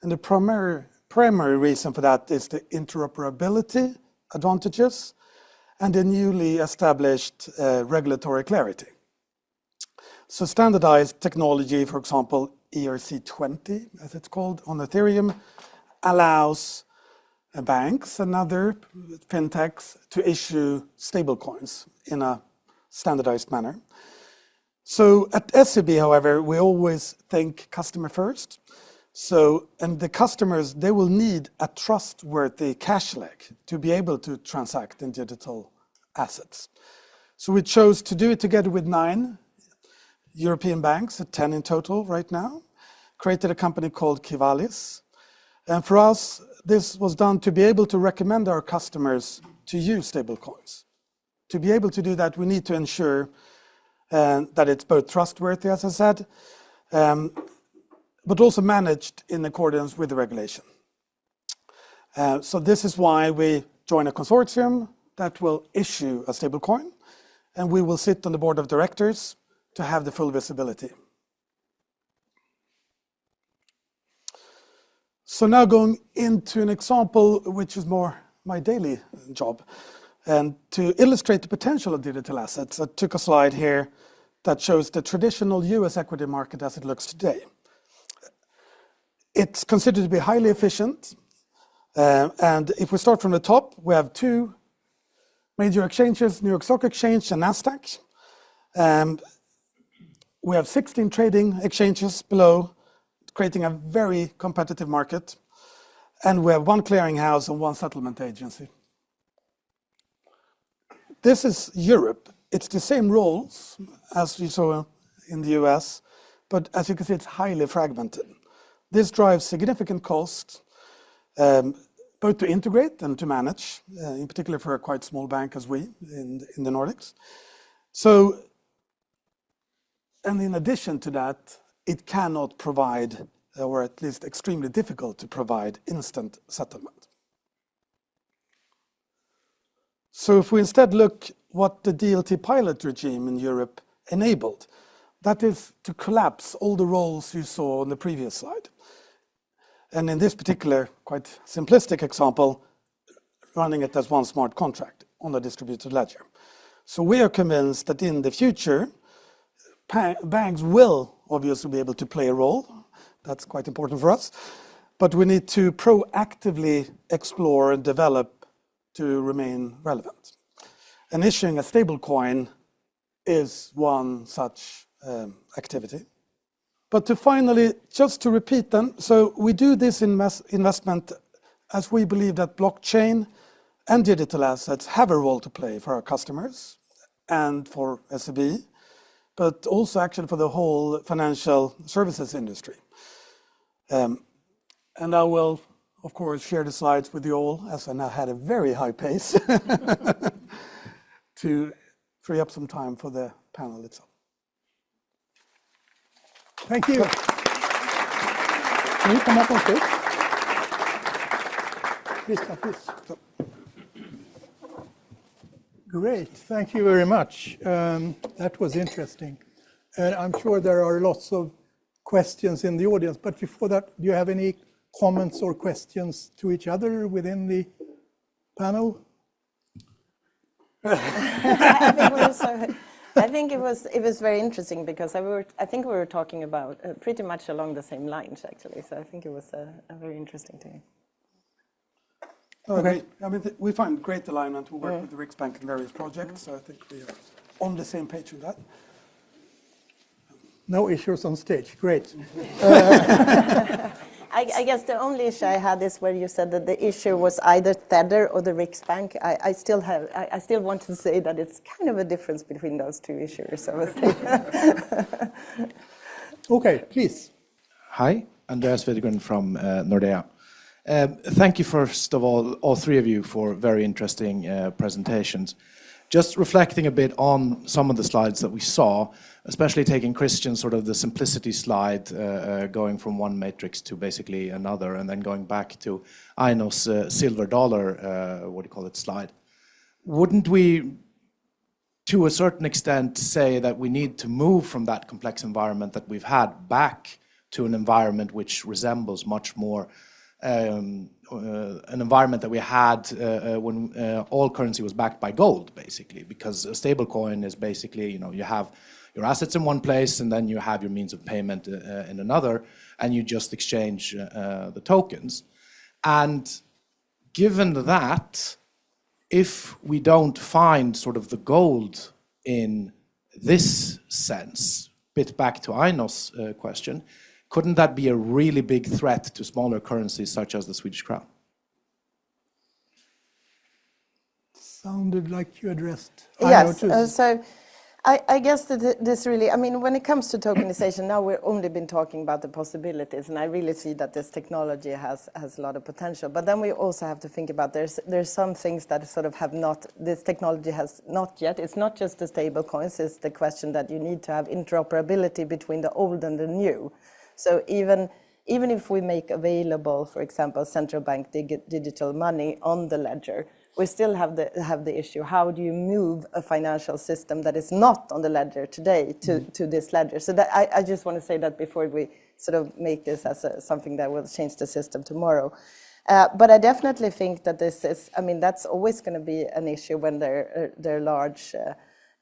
And the primary reason for that is the interoperability advantages and the newly established regulatory clarity. So standardized technology, for example, ERC20, as it's called, on Ethereum, allows banks and other fintechs to issue stablecoins in a standardized manner. So at SEB, however, we always think customer first. So, and the customers, they will need a trustworthy cash leg to be able to transact in digital assets. So we chose to do it together with 9 European banks, 10 in total right now, created a company called Kivalis. And for us, this was done to be able to recommend our customers to use stablecoins. To be able to do that, we need to ensure that it's both trustworthy, as I said, but also managed in accordance with the regulation. So this is why we join a consortium that will issue a stablecoin, and we will sit on the board of directors to have the full visibility. So now going into an example which is more my daily job, and to illustrate the potential of digital assets, I took a slide here that shows the traditional US equity market as it looks today. It's considered to be highly efficient, and if we start from the top, we have 2 major exchanges, New York Stock Exchange and NASDAQ. We have 16 trading exchanges below, creating a very competitive market. And we have 1 clearinghouse and 1 settlement agency. This is Europe. It's the same roles as we saw in the US, but as you can see, it's highly fragmented. This drives significant costs, both to integrate and to manage, in particular for a quite small bank as we in the Nordics. So, and in addition to that, it cannot provide, or at least extremely difficult to provide, instant settlement. So if we instead look what the DLT pilot regime in Europe enabled, that is to collapse all the roles you saw on the previous slide. And in this particular, quite simplistic example, running it as 1 smart contract on a distributed ledger. So we are convinced that in the future, banks will obviously be able to play a role. That's quite important for us. But we need to proactively explore and develop to remain relevant. And issuing a stablecoin is one such activity. But to finally, just to repeat them, so we do this investment as we believe that blockchain and digital assets have a role to play for our customers and for SEB, but also actually for the whole financial services industry. And I will, of course, share the slides with you all, as I now had a very high pace, to free up some time for the panel itself. Thank you. Can you come up on stage? Please. Great, thank you very much. That was interesting. And I'm sure there are lots of questions in the audience, but before that, do you have any comments or questions to each other within the panel? I think it was very interesting because I think we were talking about pretty much along the same lines actually. So I think it was a very interesting thing. Okay. I mean, we find great alignment. We work with the Riksbank in various projects, so I think we are on the same page with that. No issues on stage. Great. I guess the only issue I had is where you said that the issue was either Tether or the Riksbank. I still want to say that it's kind of a difference between those 2 issues. Okay, please. Hi, Andreas Wedgren from Nordea. Thank you, first of all 3 of you, for very interesting presentations. Just reflecting a bit on some of the slides that we saw, especially taking Kristian, sort of the simplicity slide, going from one matrix to basically another, and then going back to Aino's silver dollar, slide. Wouldn't we, to a certain extent, say that we need to move from that complex environment that we've had back to an environment which resembles much more an environment that we had when all currency was backed by gold, basically, because a stablecoin is basically, you have your assets in one place and then you have your means of payment in another, and you just exchange the tokens. And given that, if we don't find sort of the gold in this sense, bit back to Aino's question, couldn't that be a really big threat to smaller currencies such as the Swedish crown? Sounded like you addressed. Yes, so I guess that this really, I mean, when it comes to tokenization, now we've only been talking about the possibilities, and I really see that this technology has a lot of potential. But then we also have to think about there's some things that sort of have not, this technology has not yet. It's not just the stable coins, it's the question that you need to have interoperability between the old and the new. So even if we make available, for example, central bank digital money on the ledger, we still have the issue, how do you move a financial system that is not on the ledger today to this ledger? So that I just want to say that before we sort of make this as something that will change the system tomorrow. But I definitely think that this is, I mean, that's always going to be an issue when they're large.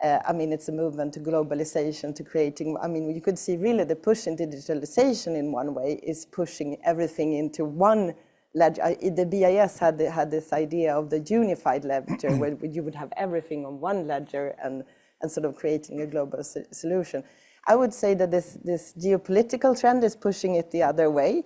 I mean, it's a movement to globalization, to creating, I mean, you could see really the push in digitalization in one way is pushing everything into one ledger. The BIS had this idea of the unified ledger where you would have everything on one ledger and sort of creating a global solution. I would say that this geopolitical trend is pushing it the other way.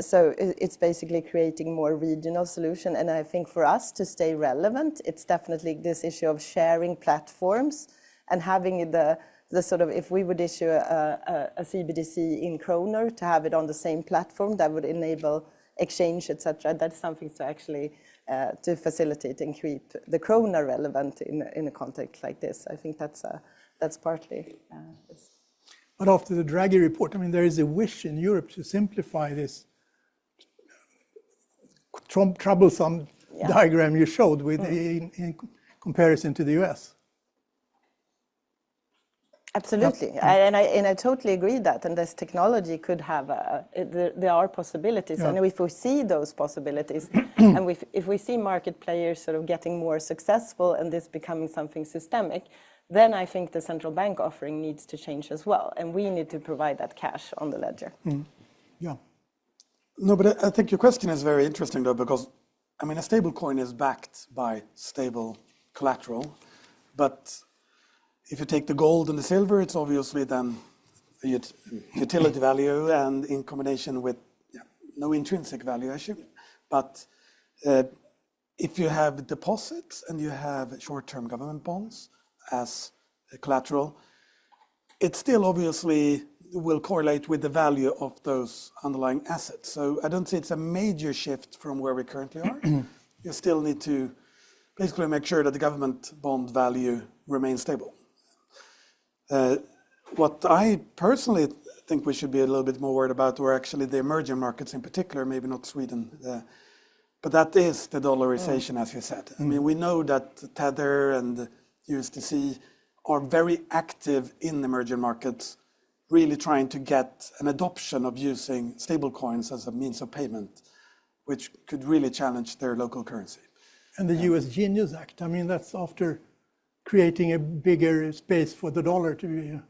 So it's basically creating more regional solution. And I think for us to stay relevant, it's definitely this issue of sharing platforms and having the sort of, if we would issue a CBDC in kroner, to have it on the same platform that would enable exchange, etc. That's something to actually to facilitate and keep the krona relevant in a context like this. I think that's partly. But after the Draghi report, I mean, there is a wish in Europe to simplify this troublesome diagram you showed with in comparison to the US. Absolutely, and I totally agree that, and this technology could have, there are possibilities, and if we see those possibilities, and if we see market players sort of getting more successful and this becoming something systemic, then I think the central bank offering needs to change as well, and we need to provide that cash on the ledger. Yeah. No, but I think your question is very interesting though, because I mean, a stable coin is backed by stable collateral, but if you take the gold and the silver, it's obviously then a utility value and in combination with no intrinsic value, I assume. But if you have deposits and you have short-term government bonds as collateral, it still obviously will correlate with the value of those underlying assets. So I don't say it's a major shift from where we currently are. You still need to basically make sure that the government bond value remains stable. What I personally think we should be a little bit more worried about are actually the emerging markets in particular, maybe not Sweden, but that is the dollarization, as you said. I mean, we know that Tether and USDC are very active in emerging markets, really trying to get an adoption of using stablecoins as a means of payment, which could really challenge their local currency. And the US Genius Act, I mean, that's after creating a bigger space for the dollar to be.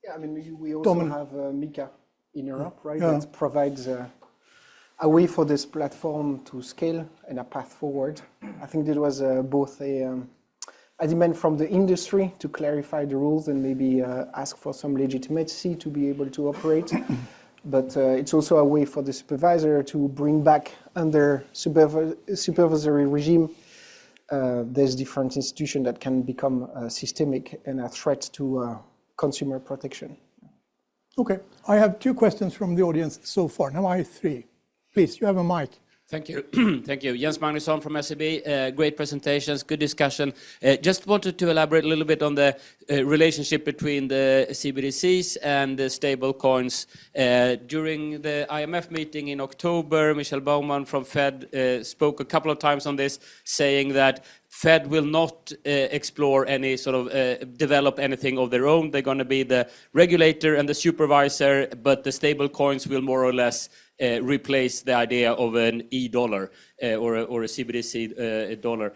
Yeah, I mean, we also dominant. have MiCA in Europe, right? That provides a way for this platform to scale and a path forward. I think there was both a demand from the industry to clarify the rules and maybe ask for some legitimacy to be able to operate. But it's also a way for the supervisor to bring back under supervisory regime there's different institutions that can become systemic and a threat to consumer protection. Okay, I have 2 questions from the audience so far. Now I have 3. Please, you have a mic. Thank you. Thank you. Jens Magnusson from SEB. Great presentations, good discussion. Just wanted to elaborate a little bit on the relationship between the CBDCs and the stable coins. During the IMF meeting in October, Michel Baumann from Fed spoke a couple of times on this, saying that Fed will not explore any sort of develop anything of their own. They're going to be the regulator and the supervisor, but the stable coins will more or less replace the idea of an e-dollar or a CBDC dollar.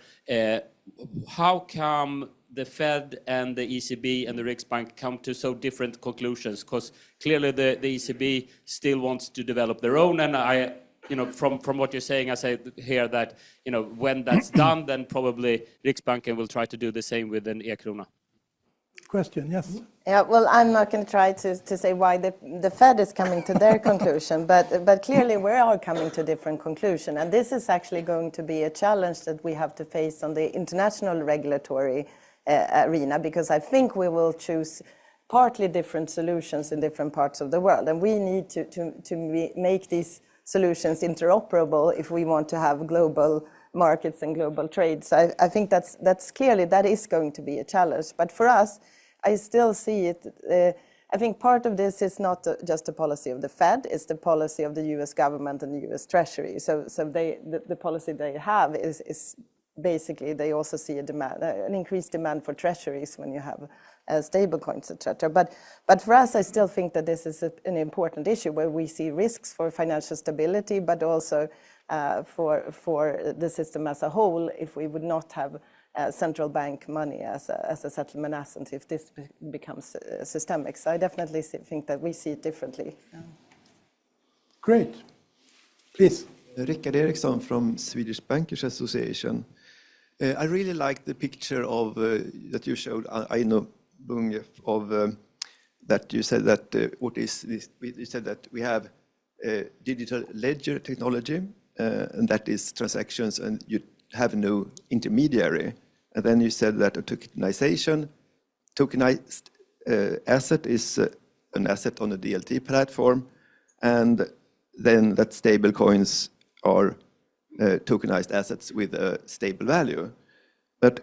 How come the Fed and the ECB and the Riksbank come to so different conclusions? Because clearly the ECB still wants to develop their own, and I, you know, from what you're saying, I say here that, you know, when that's done, then probably Riksbanken will try to do the same with an e-krona. Question, yes. Yeah, well, I'm not going to try to say why the Fed is coming to their conclusion, but clearly we are coming to a different conclusion. And this is actually going to be a challenge that we have to face on the international regulatory arena, because I think we will choose partly different solutions in different parts of the world. And we need to make these solutions interoperable if we want to have global markets and global trade. So I think that's clearly, that is going to be a challenge. But for us, I still see it. I think part of this is not just the policy of the Fed; it's the policy of the U.S. government and the U.S. Treasury. So the policy they have is basically they also see an increased demand for treasuries when you have stablecoins, etc. But for us, I still think that this is an important issue where we see risks for financial stability, but also for the system as a whole if we would not have central bank money as a settlement asset if this becomes systemic. So I definitely think that we see it differently. Great. Please. Rickard Eriksson from Swedish Bankers Association. I really like the picture of that you showed, Aino Bunge, of that you said that what is this? You said that we have digital ledger technology, and that is transactions, and you have no intermediary. And then you said that a tokenized asset is an asset on a DLT platform, and then that stable coins are tokenized assets with a stable value. But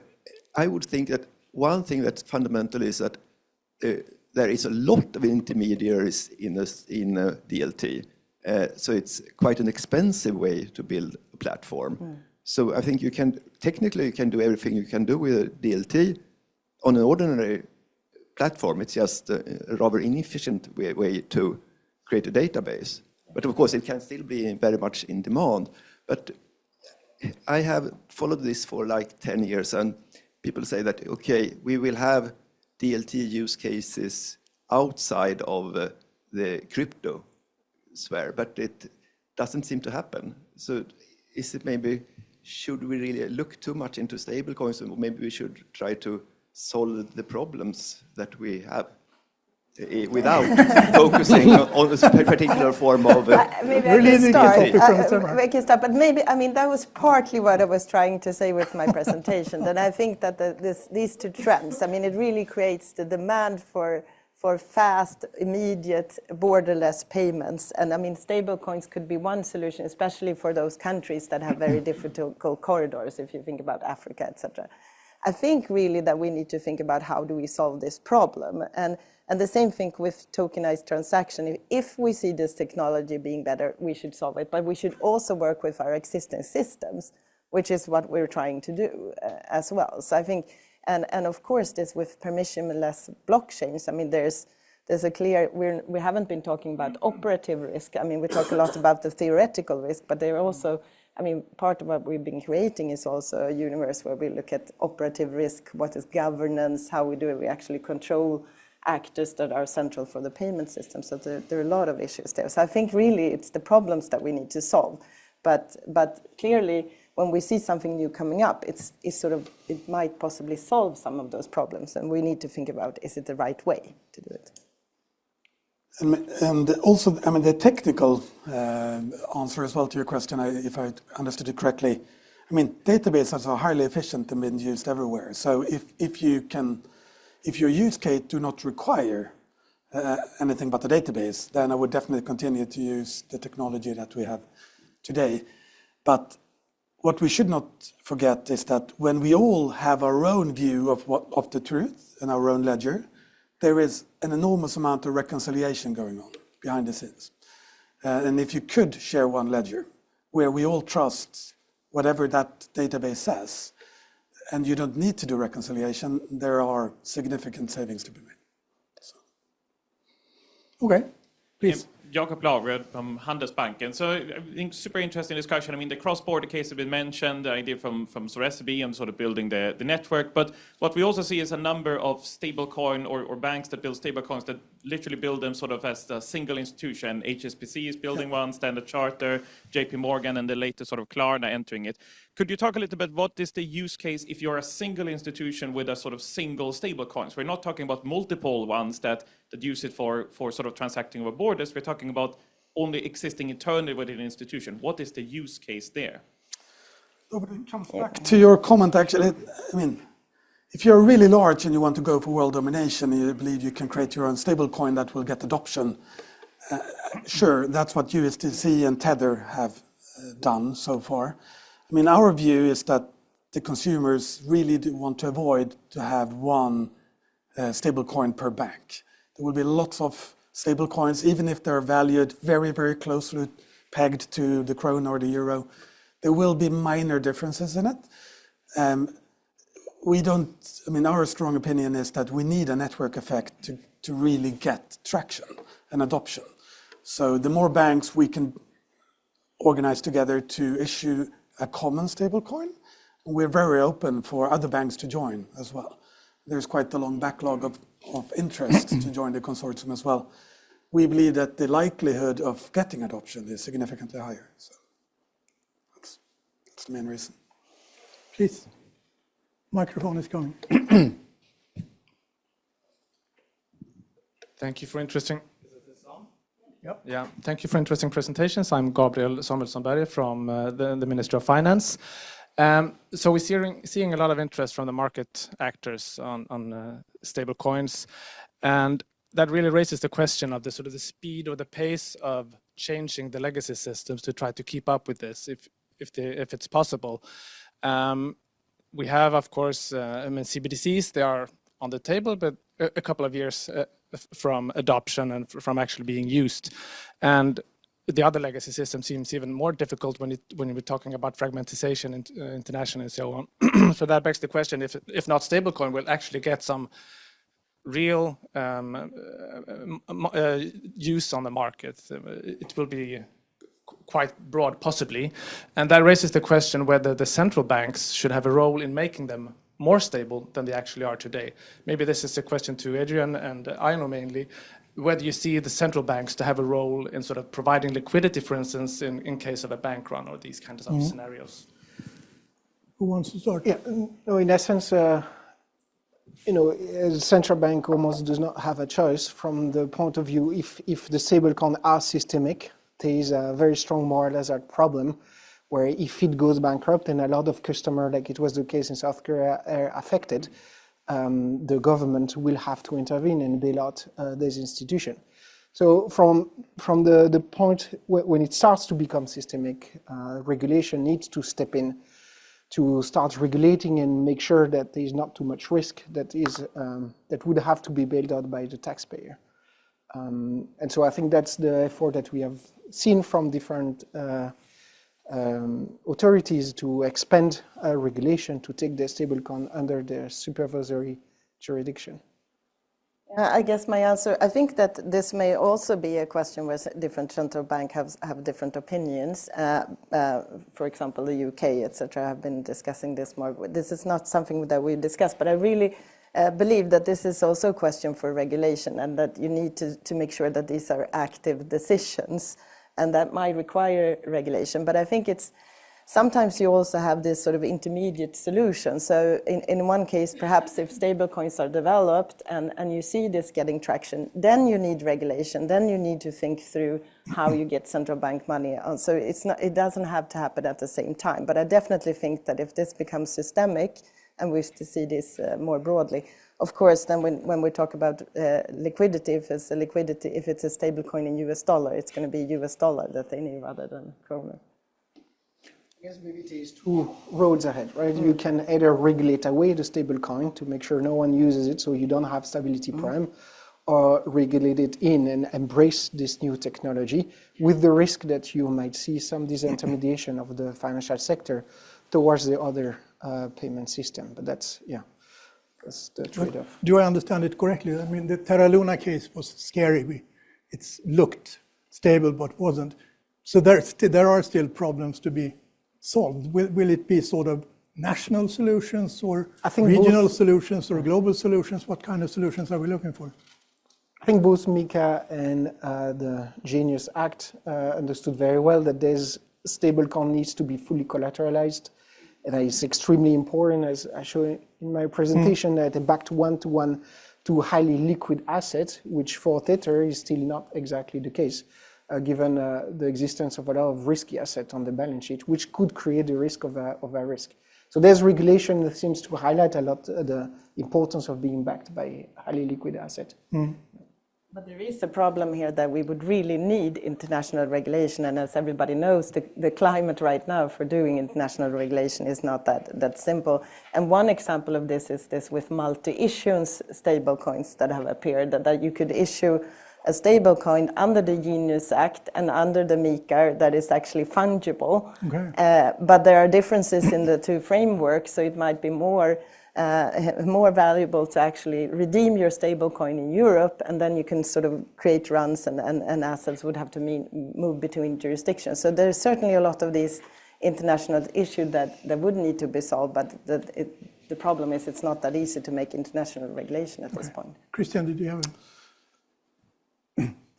I would think that one thing that's fundamental is that there is a lot of intermediaries in a DLT. So it's quite an expensive way to build a platform. So I think you can do everything you can do with a DLT on an ordinary platform. It's just a rather inefficient way to create a database. But of course, it can still be very much in demand. But I have followed this for like 10 years, and people say that, okay, we will have DLT use cases outside of the crypto sphere, but it doesn't seem to happen. So is it maybe, should we really look too much into stablecoins, or maybe we should try to solve the problems that we have without focusing on a particular form of... Maybe I can start. But maybe, I mean, that was partly what I was trying to say with my presentation, that I think that these two trends, I mean, it really creates the demand for fast, immediate, borderless payments. And I mean, stablecoins could be one solution, especially for those countries that have very difficult corridors, if you think about Africa, etc. I think really that we need to think about how do we solve this problem. And the same thing with tokenized transaction. If we see this technology being better, we should solve it. But we should also work with our existing systems, which is what we're trying to do as well. So I think, and of course, this with permissionless blockchains, I mean, there's a clear, we haven't been talking about operative risk. I mean, we talk a lot about the theoretical risk, but there are also, I mean, part of what we've been creating is also a universe where we look at operative risk, what is governance, how we do it, we actually control actors that are central for the payment system. So there are a lot of issues there. So I think really it's the problems that we need to solve. But clearly, when we see something new coming up, it's sort of, it might possibly solve some of those problems. And we need to think about, is it the right way to do it? And also, I mean, the technical answer as well to your question, if I understood it correctly, I mean, databases are highly efficient and been used everywhere. So if your use case do not require anything but the database, then I would definitely continue to use the technology that we have today. But what we should not forget is that when we all have our own view of the truth and our own ledger, there is an enormous amount of reconciliation going on behind the scenes. And if you could share one ledger where we all trust whatever that database says, and you don't need to do reconciliation, there are significant savings to be made. So. Okay, please. Jakob Lavrud from Handelsbanken. So I think super interesting discussion. I mean, the cross-border case has been mentioned, the idea from SEB and sort of building the network. But what we also see is a number of stablecoin or banks that build stablecoins that literally build them sort of as a single institution. HSBC is building one, Standard Chartered, JP Morgan, and the latest sort of Klarna entering it. Could you talk a little bit, what is the use case if you're a single institution with a sort of single stable coins? We're not talking about multiple ones that use it for sort of transacting over borders. We're talking about only existing internally within an institution. What is the use case there? But it comes back to your comment, actually. I mean, if you're really large and you want to go for world domination, and you believe you can create your own stablecoin that will get adoption, sure, that's what USDC and Tether have done so far. I mean, our view is that the consumers really do want to avoid to have one stablecoin per bank. There will be lots of stablecoins, even if they're valued very, very closely pegged to the krona or the euro. There will be minor differences in it. Our strong opinion is that we need a network effect to really get traction and adoption. So the more banks we can organize together to issue a common stablecoin, we're very open for other banks to join as well. There's quite a long backlog of interest to join the consortium as well. We believe that the likelihood of getting adoption is significantly higher. So that's the main reason. Please. Microphone is coming. Thank you for interesting. Is this on? Yep. Yeah. Thank you for interesting presentations. I'm Gabriel Samuelsson-Berge from the Ministry of Finance. So we're seeing a lot of interest from the market actors on stable coins, and that really raises the question of the sort of the speed or the pace of changing the legacy systems to try to keep up with this, if it's possible. We have, of course, CBDCs. They are on the table, but a couple of years from adoption and from actually being used. And the other legacy system seems even more difficult when we're talking about fragmentation internationally and so on. So that begs the question: if not stablecoin will actually get some real use on the market, it will be quite broad, possibly. And that raises the question whether the central banks should have a role in making them more stable than they actually are today. Maybe this is a question to Adrien and Aino mainly, whether you see the central banks to have a role in sort of providing liquidity, for instance, in case of a bank run or these kinds of scenarios. Who wants to start? Yeah, no, in essence, the central bank almost does not have a choice from the point of view if the stablecoin are systemic. There is a very strong moral hazard problem where if it goes bankrupt and a lot of customers, like it was the case in South Korea, are affected, the government will have to intervene and bail out this institution. So from the point when it starts to become systemic, regulation needs to step in to start regulating and make sure that there is not too much risk that would have to be bailed out by the taxpayer. And so I think that's the effort that we have seen from different authorities to expand regulation to take the stablecoin under their supervisory jurisdiction. I guess my answer, I think that this may also be a question where different central banks have different opinions. For example, the UK, etc., have been discussing this more. This is not something that we discussed, but I really believe that this is also a question for regulation, and that you need to make sure that these are active decisions, and that might require regulation. But I think sometimes you also have this sort of intermediate solution. So in one case, perhaps if stablecoins are developed and you see this getting traction, then you need regulation. Then you need to think through how you get central bank money on. So it doesn't have to happen at the same time. But I definitely think that if this becomes systemic, and we wish to see this more broadly, of course, then when we talk about liquidity, if it's a stable coin in US dollar, it's going to be US dollar that they need rather than krona. I guess maybe there's two roads ahead, right? You can either regulate away the stable coin to make sure no one uses it so you don't have stability prime, or regulate it in and embrace this new technology with the risk that you might see some disintermediation of the financial sector towards the other payment system. But that's the trade-off. Do I understand it correctly? I mean, the Terra Luna case was scary. It looked stable but wasn't. So there are still problems to be solved. Will it be sort of national solutions or regional solutions or global solutions? What kind of solutions are we looking for? I think both Mika and the Genius Act understood very well that this stablecoin needs to be fully collateralized. And that is extremely important, as I showed in my presentation, that a backed one-to-one to highly liquid asset, which for Tether is still not exactly the case, given the existence of a lot of risky assets on the balance sheet, which could create the risk of a risk. So there's regulation that seems to highlight a lot the importance of being backed by a highly liquid asset. But there is a problem here that we would really need international regulation, and as everybody knows, the climate right now for doing international regulation is not that simple. And one example of this is this with multi-issuance stablecoins that have appeared, that you could issue a stablecoin under the Genius Act and under the MiCA that is actually fungible. Okay. But there are differences in the two frameworks, so it might be more valuable to actually redeem your stablecoin in Europe, and then you can sort of create runs and assets would have to move between jurisdictions. So there's certainly a lot of these international issues that would need to be solved, but the problem is it's not that easy to make international regulation at this point. Kristian, did you have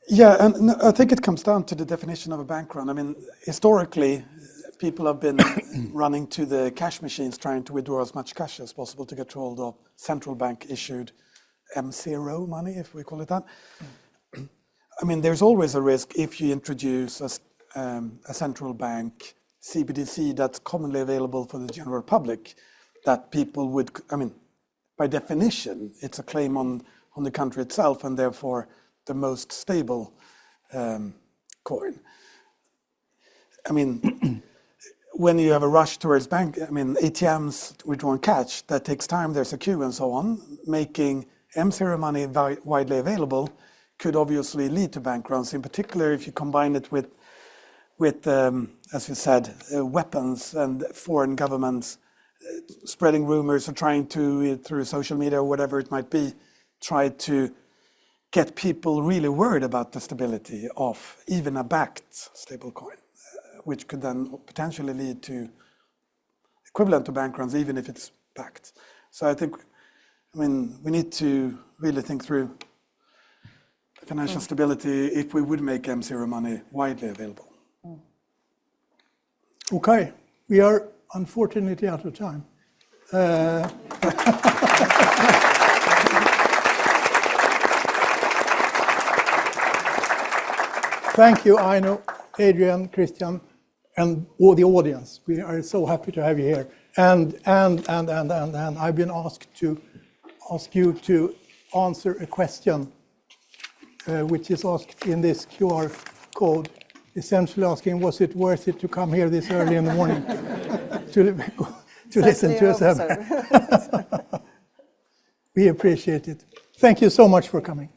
Yeah, and I think it comes down to the definition of a bank run. I mean, historically, people have been running to the cash machines trying to withdraw as much cash as possible to get hold of central bank issued M0 money, if we call it that. I mean, there's always a risk if you introduce a central bank CBDC that's commonly available for the general public, that people would, I mean, by definition, it's a claim on the country itself and therefore the most stable coin. I mean, when you have a rush towards ATMs withdrawing cash, that takes time, there's a queue and so on. Making M0 money widely available could obviously lead to bank runs, in particular if you combine it with as you said, weapons and foreign governments spreading rumors or trying to, through social media or whatever it might be, try to get people really worried about the stability of even a backed stablecoin, which could then potentially lead to equivalent to bank runs, even if it's backed. So I think, we need to really think through financial stability if we would make M0 money widely available. Okay, we are unfortunately out of time. Thank you, Aino, Adrien, Kristian, and all the audience. We are so happy to have you here. And I've been asked to ask you to answer a question which is asked in this QR code, essentially asking, was it worth it to come here this early in the morning to listen to us? We appreciate it. Thank you so much for coming.